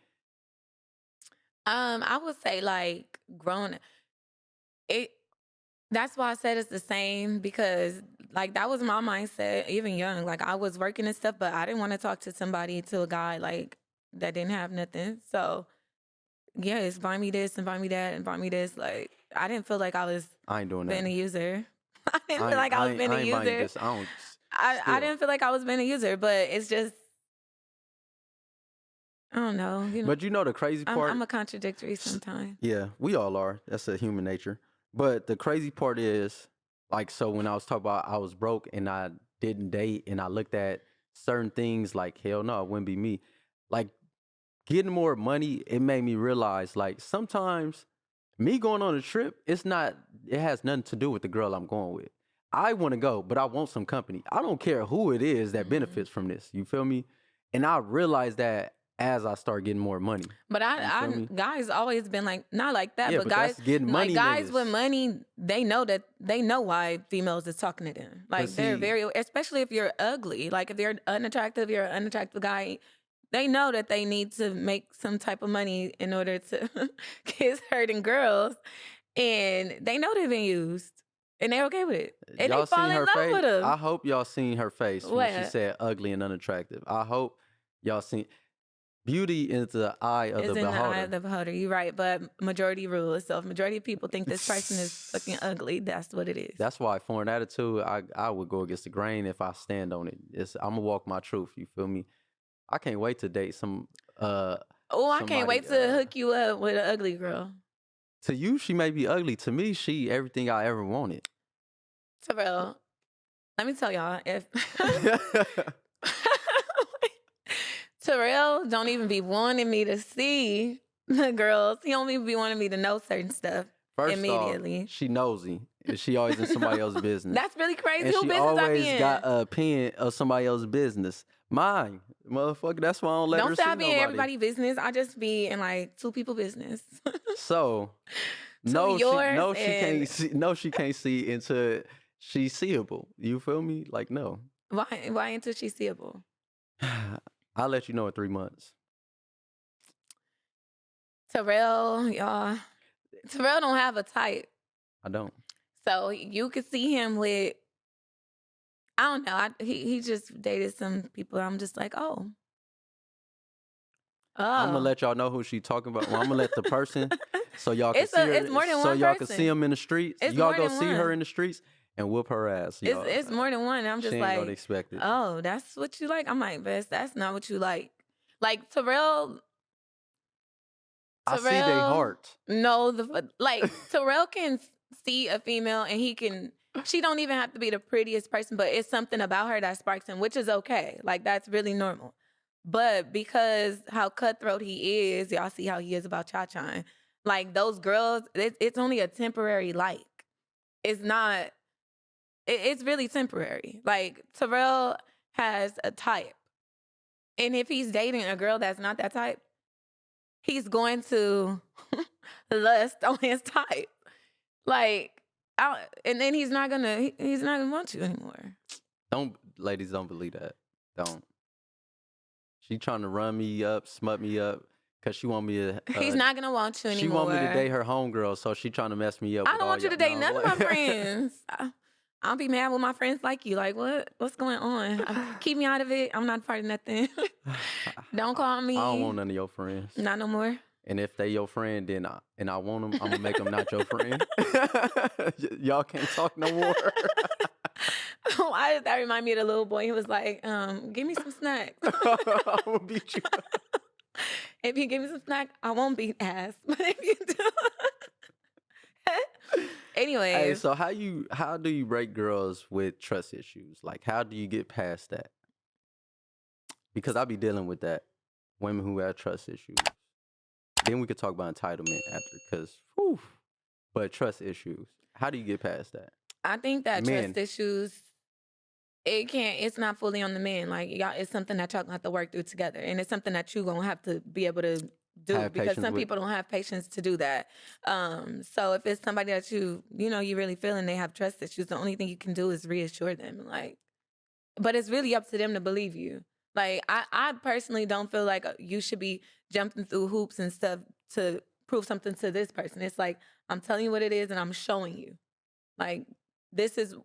I would say like grown. That's why I said it's the same because like that was my mindset even young. Like I was working and stuff, but I didn't want to talk to a guy like that didn't have nothing. So yeah, it's buy me this and buy me that and buy me this. Like I didn't feel like I ain't doing being that. a user. I didn't feel like I was being a user. I didn't feel like I was being a user, but it's just I don't know. But you know the crazy part? I'm a contradictory sometimes. Yeah, we all are. That's a human nature. But the crazy part is, like, so when I was talking about I was broke and I didn't date and I looked at certain things like, hell no, it wouldn't be me. Like, getting more money, it made me realize, like, sometimes me going on a trip, it has nothing to do with the girl I'm going with. I want to go, but I want some company. I don't care who it is that benefits from this. You feel me? And I realized that as I start getting more money. But guys always been like, not like that, but guys getting money, like guys with money, they know why females is talking to them. Like they're very, especially if you're ugly. Like if you're unattractive, you're an unattractive guy. They know that they need to make some type of money in order to kiss hurting girls. And they know they've been used. And they're okay with it. And y'all they fall in love with them. I hope y'all seen her face when she said ugly and unattractive. I hope y'all seen. Beauty is the eye of the beholder. It's in the eye of the beholder. You're right, but majority rule. So if majority of people think this person is fucking ugly, that's what it is. That's why foreign attitude, I would go against the grain if I stand on it. I'm gonna walk my truth. You feel me? I can't wait to date some. I can't wait to hook you up with an ugly girl. To you, she may be ugly. To me, she everything I ever wanted. Terrell, let me tell y'all if. Terrell don't even be wanting me to see the girls. He don't even be wanting me to know certain stuff immediately. Off, she nosy. She always in somebody else's business. That's really crazy. And who she business I be in? always got a opinion of somebody else's business. Mine, motherfucker. That's why I don't let her see nobody. Don't say I be in everybody's business. I just be in like two people business. So, she can't see until she's seeable. You feel me? Like no. Why until she's seeable? I'll let you know in 3 months. Terrell, y'all. Terrell don't have a type. I don't. So you could see him with, I don't know. He just dated some people. I'm just like, oh. I'm gonna let y'all know who she talking about. Well, I'm gonna let the person so y'all can see her. It's more than one person. So y'all can see him in the streets. It's y'all go see one. her in the streets and whoop her ass. Y'all. It's more than one. I'm just she like, don't expect it. Oh, that's what you like? I'm like, Bess, that's not what you like. Like Terrell. I see their heart. No, Terrell can see a female and she don't even have to be the prettiest person, but it's something about her that sparks him, which is okay. Like that's really normal. But because how cutthroat he is, y'all see how he is about cha-cha. Like those girls, it's only a temporary like. It's not, it's really temporary. Like Terrell has a type. And if he's dating a girl that's not that type, he's going to lust on his type. Like, and then he's not gonna want you anymore. Ladies don't believe that. Don't. She trying to run me up, smut me up, cause she want me to. He's not gonna want you She anymore. want me to date her homegirl, so she trying to mess me up. I with don't all want you to y'all. date No, none of like- my friends. I'll be mad with my friends like you. Like, what's going on? Keep me out of it. I'm not part of nothing. Don't call me. I don't want none of your friends. Not no more. And if they your friend, then I want them, I'm gonna make them not your friend. Y'all can't talk no more. That remind me of the little boy. He was like, give me some snacks. I'm gonna beat you. If you give me some snack, I won't beat ass. But if you do, anyways. Hey, so how do you break girls with trust issues? Like, how do you get past that? Because I be dealing with that. Women who have trust issues. Then we could talk about entitlement after, because, but trust issues. How do you get past that? I think that Men. trust issues, it's not fully on the men. Like, y'all, it's something that y'all gonna have to work through together. And it's something that you gonna have to be able to do, Have because patience some with. people don't have patience to do that. So if it's somebody that you really feeling they have trust issues, the only thing you can do is reassure them. Like, but it's really up to them to believe you. Like, I personally don't feel like you should be jumping through hoops and stuff to prove something to this person. It's like, I'm telling you what it is and I'm showing you. Like, this is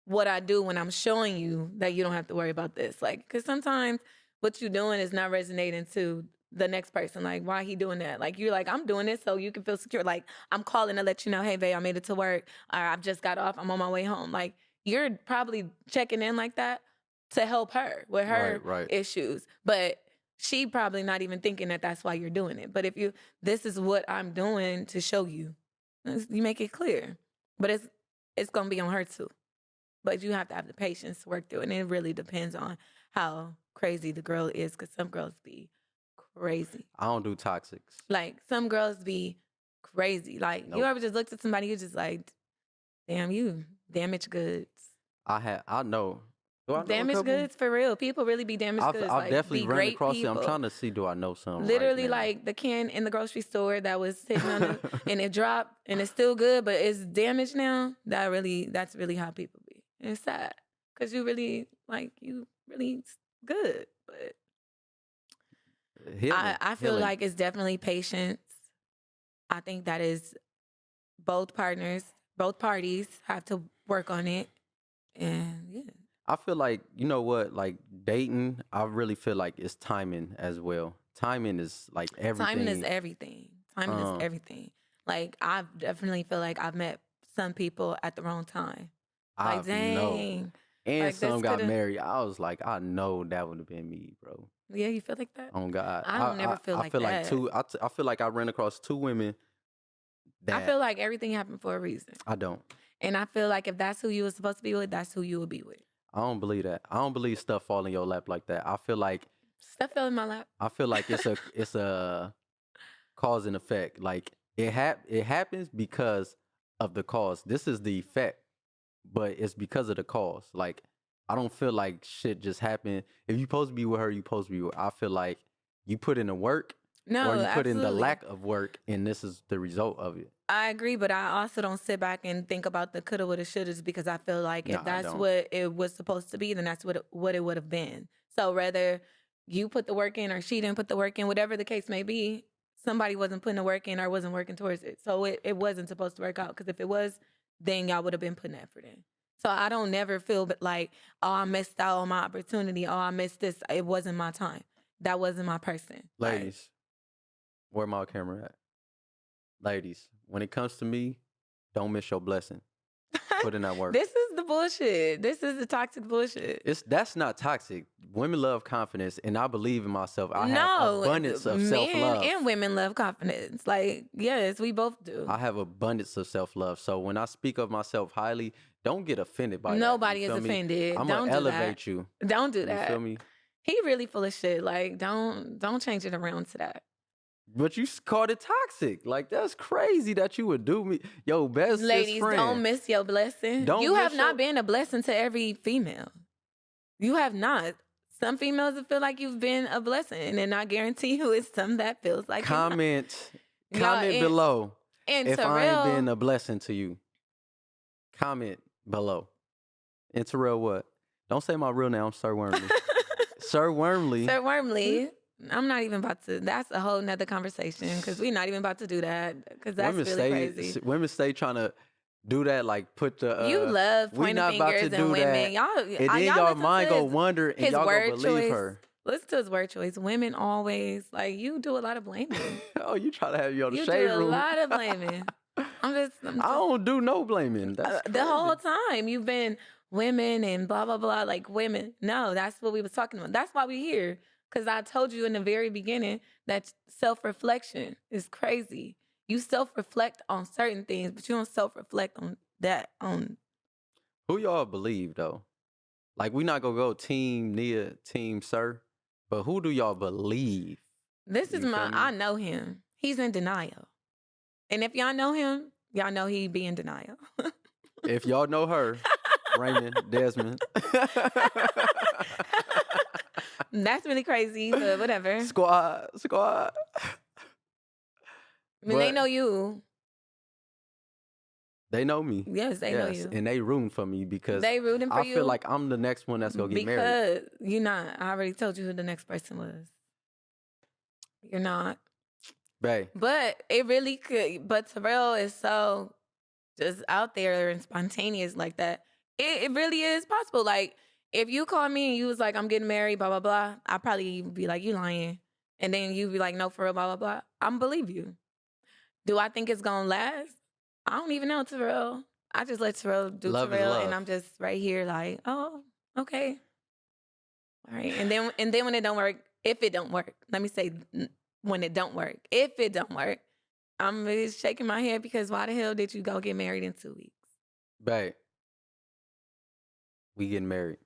what I do when I'm showing you that you don't have to worry about this. Like, because sometimes what you're doing is not resonating to the next person. Like, why he doing that? Like, you're like, I'm doing this so you can feel secure. Like, I'm calling to let you know, hey, babe, I made it to work. Or I've just got off. I'm on my way home. Like, you're probably checking in like that to help her with her Right. issues. But she probably not even thinking that that's why you're doing it. But if this is what I'm doing to show you, you make it clear. But it's going to be on her too. But you have to have the patience to work through it. And it really depends on how crazy the girl is, because some girls be crazy. I don't do toxics. Like, some girls be crazy. Like, Nope. you ever just looked at somebody, you're just like, damn, you damaged goods. I know. Do I know a Damaged couple? goods for real. People really be damaged goods. I've like, definitely be run great across it. people. I'm trying to see, do I know some? Literally, right now? like the can in the grocery store that was sitting on it and it dropped and it's still good, but it's damaged now. That's really how people be. And it's sad because you really good. But I feel Healing. like it's definitely patience. I think that is both parties have to work on it. And yeah. I feel like, you know what, like dating, I really feel like it's timing as well. Timing is like everything. Timing is everything. Timing is everything. Like, I definitely feel like I've met some people at the wrong time. Like, dang. know. And Like, some this got coulda- married. I was like, I know that would have been me, bro. Yeah, you feel like that? Oh God. I don't never feel like feel that. I feel like I ran across two women that I feel like everything happened for a reason. I don't. And I feel like if that's who you were supposed to be with, that's who you would be with. I don't believe that. I don't believe stuff fall in your lap like that. I feel like Stuff fell in my lap. it's a cause and effect. Like it happens because of the cause. This is the effect, but it's because of the cause. Like I don't feel like shit just happened. If you supposed to be with her, you supposed to be with her. I feel like you put in the work, No, or you put in the absolutely. lack of work, and this is the result of it. I agree, but I also don't sit back and think about the coulda, woulda, shouldas, because I feel like No, if I that's don't. what it was supposed to be, then that's what it would have been. So whether you put the work in or she didn't put the work in, whatever the case may be, somebody wasn't putting the work in or wasn't working towards it. So it wasn't supposed to work out, because if it was, then y'all would have been putting effort in. So I don't never feel like, oh, I missed out on my opportunity. Oh, I missed this. It wasn't my time. That wasn't my person. Like, Ladies, where my camera at? Ladies, when it comes to me, don't miss your blessing. Put in that work. this is the bullshit. This is the toxic bullshit. That's not toxic. Women love confidence, and I believe in myself. I have No, abundance of men self-love. and women love confidence. Like, yes, we both do. I have abundance of self-love. So when I speak of myself highly, don't get offended by that. Nobody You is feel me? offended. I'm Don't gonna do elevate that. you. Don't do You that. feel me? He really full of shit. Like, don't change it around to that. But you called it toxic. Like that's crazy that you would do me. Yo, best Ladies, friend. don't miss your blessing. Don't You miss have not your- been a blessing to every female. You have not. Some females that feel like you've been a blessing, and I guarantee you it's some that feels like you're not. Comment Y'all, and- below And if I ain't Terrell, been a blessing to you. Comment below. And Terrell, what? Don't say my real name. I'm Sir Wormley. Sir Wormley. Sir Wormley. I'm not even about to. That's a whole nother conversation because we're not even about to do that because that's really crazy. Women stay trying to do that, like put the. You love We pointing not about to fingers do and women. that. Y'all, And then y'all y'all listen mind to go his- wonder and his y'all word go believe choice. her. Listen to his word choice. Women always like you do a lot of blaming. Oh, you try to have you on the You shade do a room. lot of blaming. I'm just I don't do no blaming. That's the crazy. whole time you've been women and blah blah blah, like women. No, that's what we was talking about. That's why we here. Because I told you in the very beginning that self-reflection is crazy. You self-reflect on certain things, but you don't self-reflect on that. Who y'all believe though? Like we not gonna go team Nia, team Sir, but who do y'all believe? This is You my. feel me? I know him. He's in denial, and if y'all know him, y'all know he be in denial. If y'all know her, Raymond, Desmond, That's really crazy, but whatever. squad. I mean, they But know you. they know me. Yes, they know you. And they rooting for me because They rooting for I you. feel like I'm the next one that's gonna get married. Because you're not. I already told you who the next person was. You're not. Bae, But it really could. But Terrell is so just out there and spontaneous like that. It really is possible. Like, if you call me and you was like, I'm getting married, blah, blah, blah, I'd probably be like, you lying. And then you be like, no, for real, blah, blah, blah. I'm believe you. Do I think it's going to last? I don't even know, Terrell. I just let Terrell do Love is Terrell, love. and I'm just right here like, oh, okay. All right. And then when it don't work, if it don't work, let me say when it don't work, if it don't work, I'm really shaking my head because why the hell did you go get married in 2 weeks? bae, we getting married.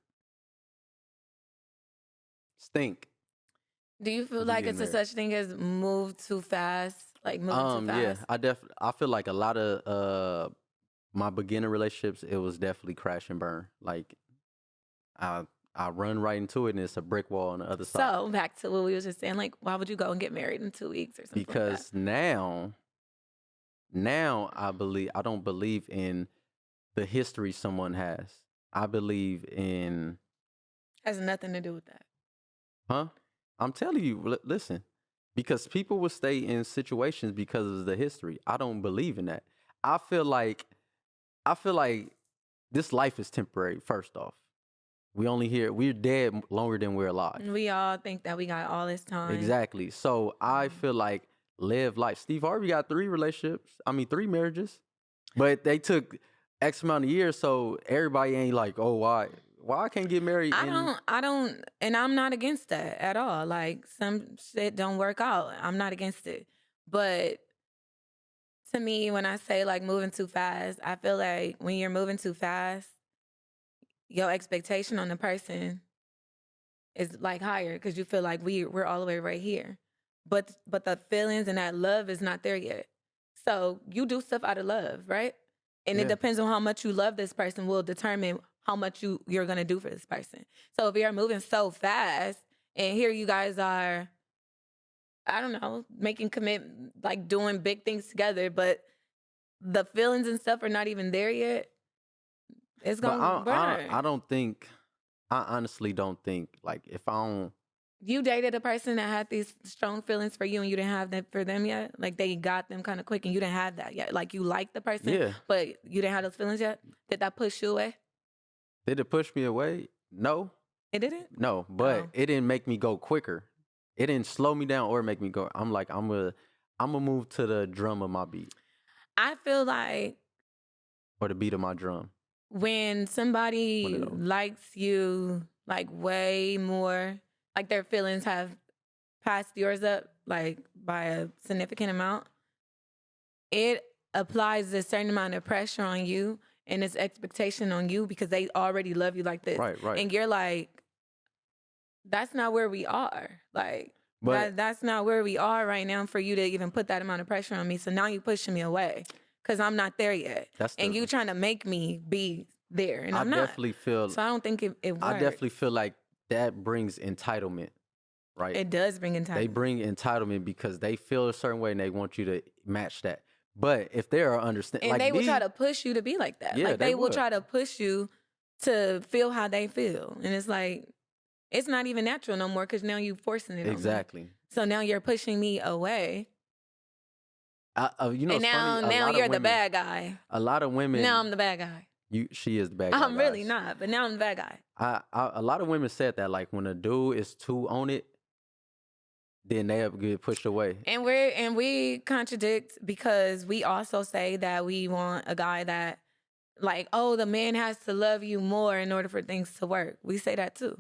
Stink. Do you feel We like getting it's a married. such thing as move too fast? Like moving too Yeah, fast? I feel like a lot of my beginner relationships, it was definitely crash and burn. Like I run right into it and it's a brick wall on the other side. So back to what we was just saying, like, why would you go and get married in 2 weeks or something? Because now I don't believe in the history someone has. I believe in has nothing to do with that. huh? I'm telling you, listen, because people will stay in situations because of the history. I don't believe in that. I feel like this life is temporary. First off, we're dead longer than we're alive. We all think that we got all this time. Exactly. So I feel like live life. Steve Harvey got 3 marriages, but they took X amount of years. So everybody ain't like, oh, why I can't get married? I don't, and I'm not against that at all. Like, some shit don't work out. I'm not against it. But to me, when I say like moving too fast, I feel like when you're moving too fast, your expectation on the person is like higher because you feel like we're all the way right here. But the feelings and that love is not there yet. So you do stuff out of love, right? And it Yeah. depends on how much you love this person will determine how much you're gonna do for this person. So if you're moving so fast and here you guys are, I don't know, making like doing big things together, but the feelings and stuff are not even there yet, it's But gonna burn. I honestly don't think like if I don't. You dated a person that had these strong feelings for you and you didn't have that for them yet? Like they got them kind of quick and you didn't have that yet? Like you liked the person, Yeah. but you didn't have those feelings yet? Did that push you away? Did it push me away? No. It didn't? No, but Oh. it didn't make me go quicker. It didn't slow me down or make me go. I'm like, I'm gonna move to the drum of my beat I feel like or the beat of my drum. when One somebody of those. likes you like way more, like their feelings have passed yours up like by a significant amount, it applies a certain amount of pressure on you and its expectation on you because they already love you like this. Right. And you're like, that's not where we are. Like, But that's not where we are right now for you to even put that amount of pressure on me. So now you're pushing me away because I'm not there yet. And you trying to make me be there. And I'm not. definitely feel. So I don't think it works. I definitely feel like that brings entitlement. Right. It does bring entitlement. They bring entitlement because they feel a certain way and they want you to match that. But if they are understanding, And like they will try to push you to be like that. Yeah, like they they will would. try to push you to feel how they feel. And it's like, it's not even natural no more because now you're forcing it on me. Exactly. So now you're pushing me away. You know, And it's funny. now you're the women, bad guy. A lot of women. Now I'm the bad guy. She is the bad guy. I'm really guys. not, but now I'm the bad guy. A lot of women said that, like, when a dude is too on it, then they get pushed away. And we contradict because we also say that we want a guy that, like, oh, the man has to love you more in order for things to work. We say that too.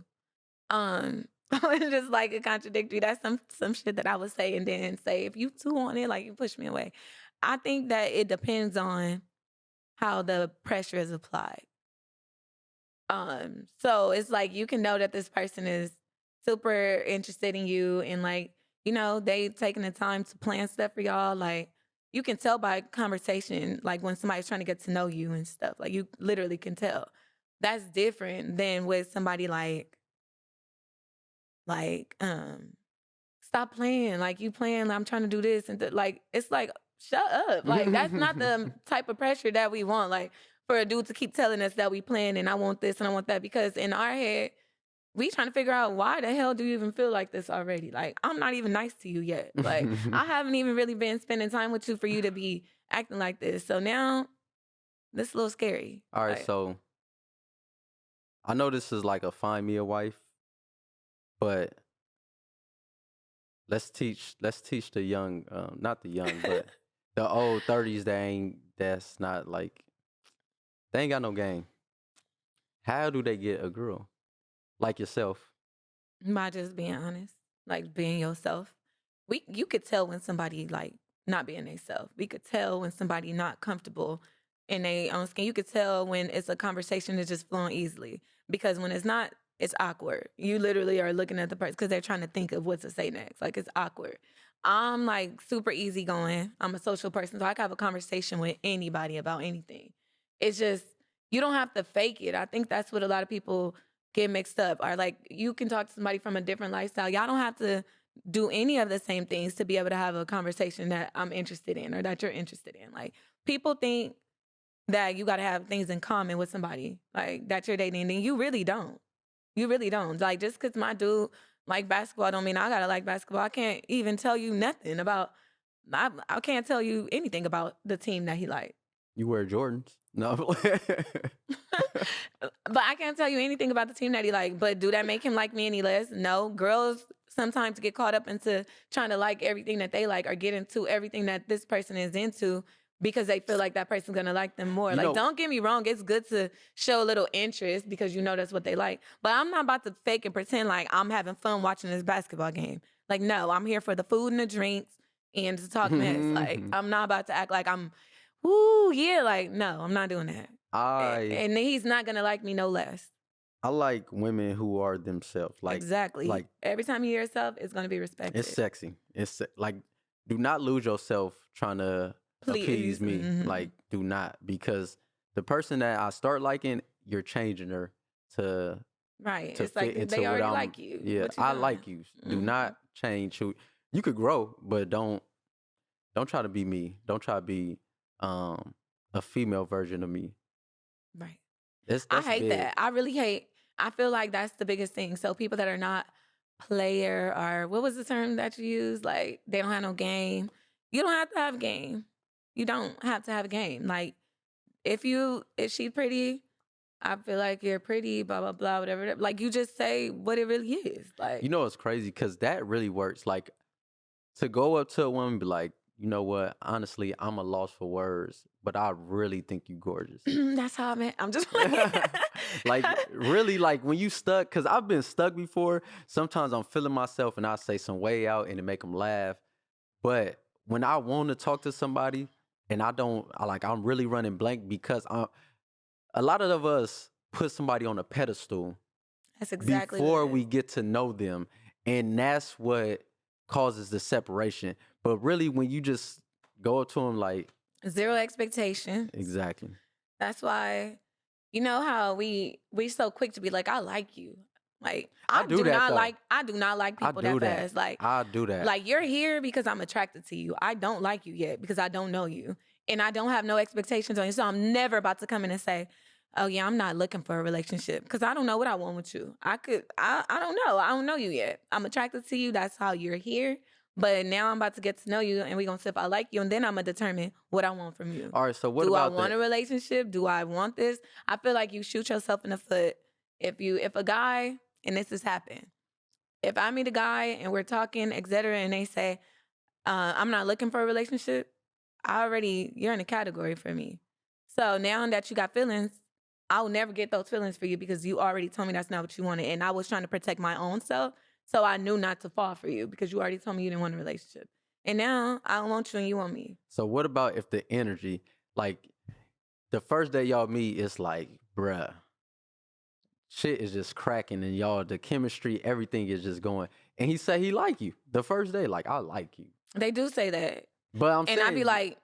It's just like a contradictory. That's some shit that I would say and then say, if you too on it, like, you push me away. I think that it depends on how the pressure is applied. So it's like you can know that this person is super interested in you and, like, you know, they taking the time to plan stuff for y'all. Like, you can tell by conversation, like when somebody's trying to get to know you and stuff. Like, you literally can tell. That's different than with somebody like, stop playing. Like, you playing, I'm trying to do this. And like, it's like, shut up. Like, that's not the type of pressure that we want. Like, for a dude to keep telling us that we playing and I want this and I want that. Because in our head, we trying to figure out, why the hell do you even feel like this already? Like, I'm not even nice to you yet. Like, I haven't even really been spending time with you for you to be acting like this. So now, this is a little scary. All right, like, so I know this is like a find me a wife, but let's teach the young, not the young, but the old 30s that's not like, they ain't got no game. How do they get a girl like yourself? By just being honest, like being yourself. You could tell when somebody, like, not being themselves. We could tell when somebody not comfortable in their own skin. You could tell when it's a conversation that's just flowing easily. Because when it's not, it's awkward. You literally are looking at the person because they're trying to think of what to say next. Like, it's awkward. I'm, like, super easygoing. I'm a social person, so I can have a conversation with anybody about anything. It's just, you don't have to fake it. I think that's what a lot of people get mixed up. Or, like, you can talk to somebody from a different lifestyle. Y'all don't have to do any of the same things to be able to have a conversation that I'm interested in or that you're interested in. Like, people think that you got to have things in common with somebody, like, that you're dating, and you really don't. You really don't. Like, just because my dude like basketball don't mean I got to like basketball. I can't even tell you nothing about, I can't tell you anything about the team that he liked. You wear Jordans? No. But I can't tell you anything about the team that he liked. But do that make him like me any less? No. Girls sometimes get caught up into trying to like everything that they like or get into everything that this person is into because they feel like that person's going to like them more. Like, don't get me wrong. It's good to show a little interest because you know that's what they like. But I'm not about to fake and pretend like I'm having fun watching this basketball game. Like, no, I'm here for the food and the drinks and to talk mess. Like, I'm not about to act like I'm, ooh, yeah, like, no, I'm not doing that. And he's not going to like me no less. I like women who are themselves. Like, exactly. Like, every time you hear yourself, it's going to be respected. It's sexy. It's like, do not lose yourself trying to appease me. Like, do not, because the person that I start liking, you're changing her to right. To it's like they already like you. Yeah, I like you. Do not change who you could grow, but don't try to be me. Don't try to be a female version of me. Right. That's I hate big. that. I really hate. I feel like that's the biggest thing. So people that are not player, or what was the term that you used? Like, they don't have no game. You don't have to have game. You don't have to have a game. Like, if she's pretty, I feel like you're pretty, blah, blah, blah, whatever. Like, you just say what it really is. Like, you know, it's crazy because that really works. Like, to go up to a woman and be like, you know what? Honestly, I'm a loss for words, but I really think you gorgeous. That's how I'm just playing. Like, really, like, when you stuck, because I've been stuck before. Sometimes I'm feeling myself and I say some way out and it make them laugh. But when I want to talk to somebody and I'm really running blank because a lot of us put somebody on a pedestal. That's exactly before we get to know them. And that's what causes the separation. But really, when you just go up to them like, zero expectation. Exactly. That's why, you know how we so quick to be like, I like you. Like, I do not like people that fast. Like, I do that. Like, you're here because I'm attracted to you. I don't like you yet because I don't know you. And I don't have no expectations on you. So I'm never about to come in and say, oh yeah, I'm not looking for a relationship because I don't know what I want with you. I don't know. I don't know you yet. I'm attracted to you. That's how you're here. But now I'm about to get to know you and we're going to see if I like you. And then I'm going to determine what I want from you. All right, so what Do I about want the a relationship? Do I want this? I feel like you shoot yourself in the foot if a guy, and this has happened, if I meet a guy and we're talking, etc., and they say, I'm not looking for a relationship, you're in a category for me. So now that you got feelings, I'll never get those feelings for you because you already told me that's not what you wanted. And I was trying to protect my own self. So I knew not to fall for you because you already told me you didn't want a relationship. And now I don't want you and you want me. So what about if the energy, like the first day y'all meet, it's like, bruh, shit is just cracking and y'all, the chemistry, everything is just going. And he said he like you the first day, like, I like you. They do say that. But I'm And saying, I be like,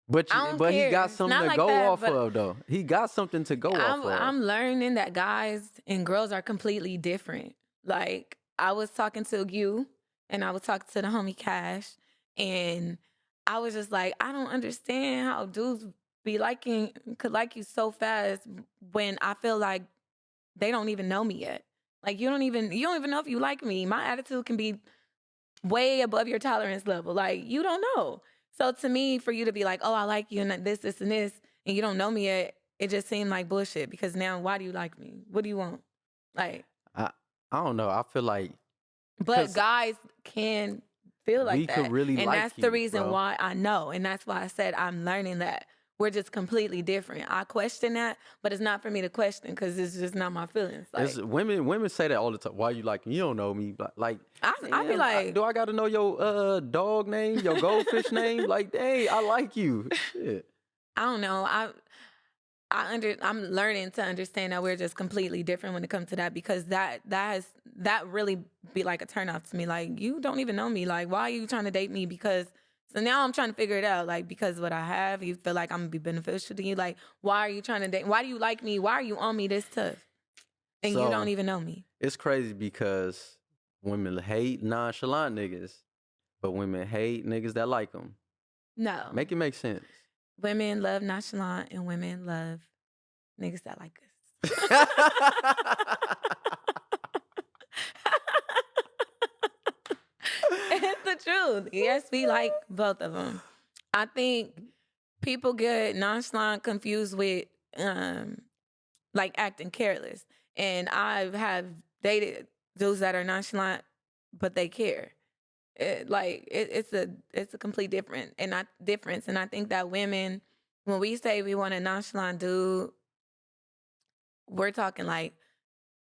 but I don't he care. got It's something not to like go that, off but of though. He got something to go off of. I'm learning that guys and girls are completely different. Like I was talking to you and I was talking to the homie Cash and I was just like, I don't understand how dudes could like you so fast when I feel like they don't even know me yet. Like you don't even know if you like me. My attitude can be way above your tolerance level. Like you don't know. So to me, for you to be like, oh, I like you and this, and this, and you don't know me yet, it just seemed like bullshit because now why do you like me? What do you want? Like, I don't know. I feel like but guys can feel like we could that. really And like that's the you, reason bro. why I know. And that's why I said I'm learning that. We're just completely different. I question that, but it's not for me to question because it's just not my feelings. Like It's women say that all the time. Why you like me? You don't know me. But like, I be like, do I got to know your dog name, your goldfish name? Like, dang, I like you. Shit. I don't know. I'm learning to understand that we're just completely different when it comes to that because that really be like a turnoff to me. Like you don't even know me. Like why are you trying to date me? Because so now I'm trying to figure it out. Like because what I have, you feel like I'm gonna be beneficial to you. Like why are you trying to date? Why do you like me? Why are you on me this tough? And you don't even know me. It's crazy because women hate nonchalant niggas, but women hate niggas that like them. No, Make it make sense. women love nonchalant and women love niggas that like us. It's the truth. Yes, we like both of them. I think people get nonchalant confused with like acting careless. And I have dated dudes that are nonchalant, but they care. It's a complete difference. And I think that women, when we say we want a nonchalant dude, we're talking like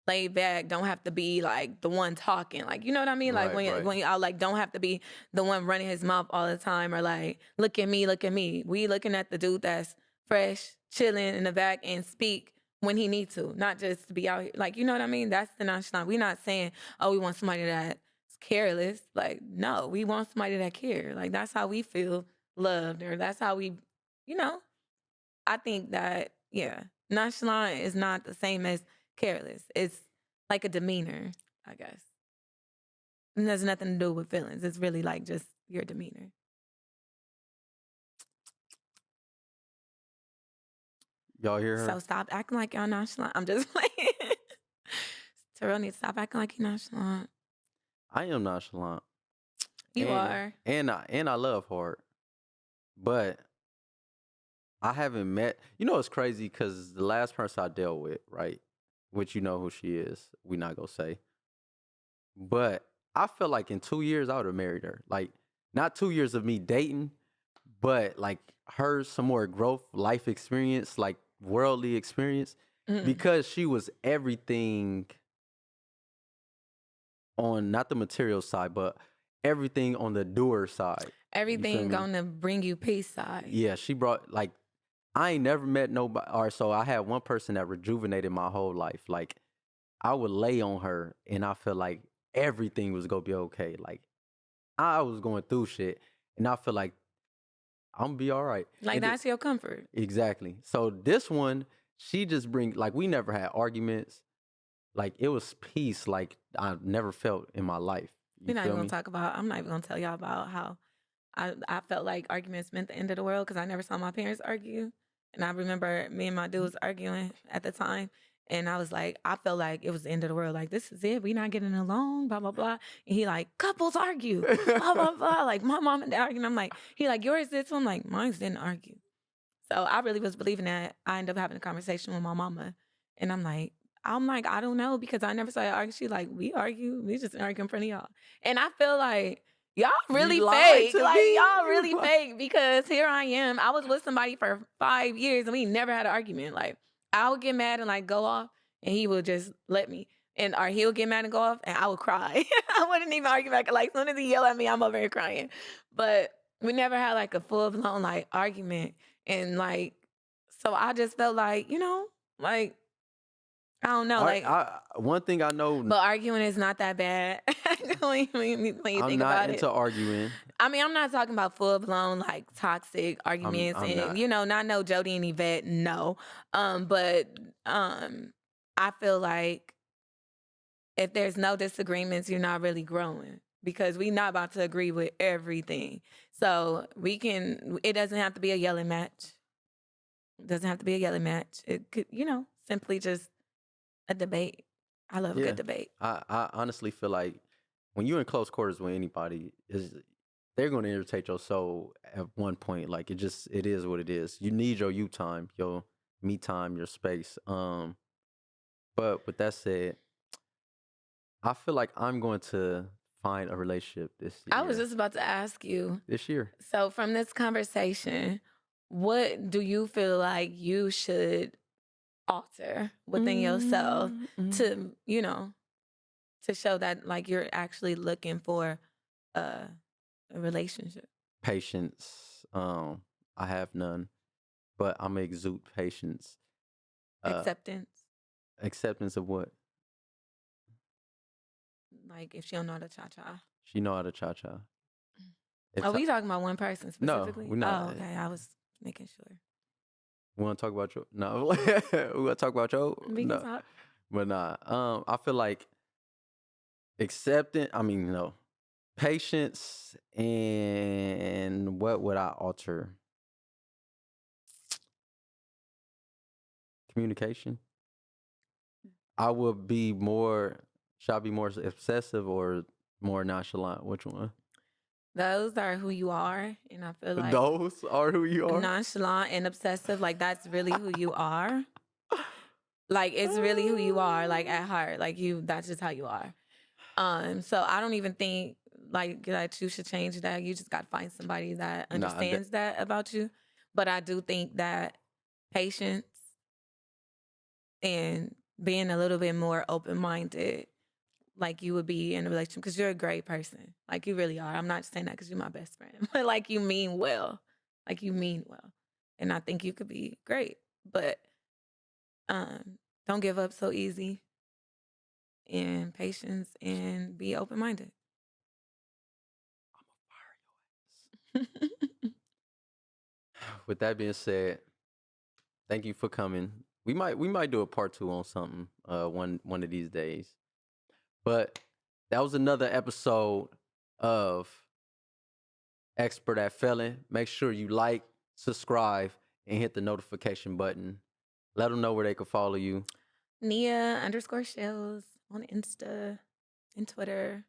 laid back, don't have to be like the one talking. Like, you know what I mean? Like when y'all like don't have to be the one running his mouth all the time or like, look at me, look at me. We looking at the dude that's fresh, chilling in the back and speak when he needs to, not just to be out here. Like, you know what I mean? That's the nonchalant. We're not saying, oh, we want somebody that's careless. Like, no, we want somebody that care. Like, that's how we feel loved or that's how we, you know, I think that, yeah, nonchalant is not the same as careless. It's like a demeanor, I guess. And there's nothing to do with feelings. It's really like just your demeanor. Y'all hear her? So stop acting like y'all nonchalant. I'm just playing. Terrell needs to stop acting like you're nonchalant. I am nonchalant. You are. And I love hard. But I haven't met, you know, it's crazy because the last person I dealt with, right, which you know who she is, we not gonna say. But I feel like in 2 years I would have married her. Like, not 2 years of me dating, but like her some more growth, life experience, like worldly experience, because she was everything on not the material side, but everything on the doer side. Everything gonna bring you peace side. Yeah, she brought like I ain't never met nobody. Or so I had one person that rejuvenated my whole life. Like I would lay on her, and I feel like everything was gonna be okay. Like I was going through shit, and I feel like I'm gonna be all right. Like that's your comfort. Exactly. So this one, she just like we never had arguments. Like it was peace. Like I never felt in my life. We're not even gonna talk about. I'm not even gonna tell y'all about how I felt like arguments meant the end of the world because I never saw my parents argue, And I remember me and my dude was arguing at the time. And I was like, I felt like it was the end of the world. Like, this is it. We not getting along, blah, blah, blah. And he like, couples argue, blah, blah, blah. Like, my mom and dad arguing. I'm like, he like, yours did too? I'm like, mine's didn't argue. So I really was believing that. I ended up having a conversation with my mama. And I'm like, I don't know, because I never saw her argue. She like, we argue. We just argue in front of y'all. And I feel like, y'all really lied fake. to Like, me. y'all You really lied. fake, because here I am. I was with somebody for 5 years and we never had an argument. Like, I would get mad and like go off and he would just let me. Or he would get mad and go off and I would cry. I wouldn't even argue back. Like, as soon as he yelled at me, I'm over here crying. But we never had like a full blown like argument. And like, so I just felt like, like, I don't know, like, One thing I know, but arguing is not that bad when you I'm think not about into it. arguing. I mean, I'm not talking about full blown like toxic arguments, I'm and not. not no Jody and Yvette, no. But I feel like if there's no disagreements, you're not really growing, because we're not about to agree with everything. So it doesn't have to be a yelling match. It doesn't have to be a yelling match. It could, simply just a debate. I love a Yeah. good debate. I honestly feel like when you're in close quarters with anybody, they're going to irritate your soul at one point. Like, it is what it is. You need your you time, your me time, your space. But with that said, I feel like I'm going to find a relationship this year. I was just about to ask you. This year. So from this conversation, what do you feel like you should alter within yourself to, to show that like you're actually looking for a relationship? Patience. I have none, but I'm gonna exude patience. Acceptance. Acceptance of what? Like, if she don't know how to cha-cha. She know how to cha-cha. Are we talking about one person specifically? No, we're not. Oh, okay. I was making sure. We want to talk about your? No, we want to talk about your? We can No, talk. but nah. I feel like accepting. I mean, no, patience, and what would I alter? Communication. I would be more. Should I be more obsessive or more nonchalant? Which one? Those are who you are, and I feel like Those are who you are. nonchalant and obsessive, like that's really who you are. Like, it's really who you are, like at heart. Like, that's just how you are. So I don't even think like that you should change that. You just gotta find somebody that understands that about you. But I do think that patience and being a little bit more open-minded, like you would be in a relationship, because you're a great person. Like, you really are. I'm not saying that because you're my best friend, but like, you mean well. Like, you mean well. And I think you could be great. But don't give up so easy. And patience, and be open-minded. With that being said, thank you for coming. We might do a part 2 on something one of these days. But that was another episode of Expert at Felon. Make sure you like, subscribe, and hit the notification button. Let them know where they can follow you. Nia_Shells on Insta and Twitter.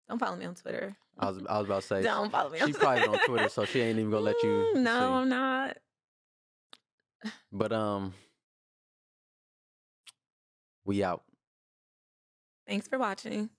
Don't follow me on Twitter. I was about to say, don't follow me on she's Twitter. private on Twitter, so she ain't even gonna let you. No, see. I'm not. But we out. Thanks for watching.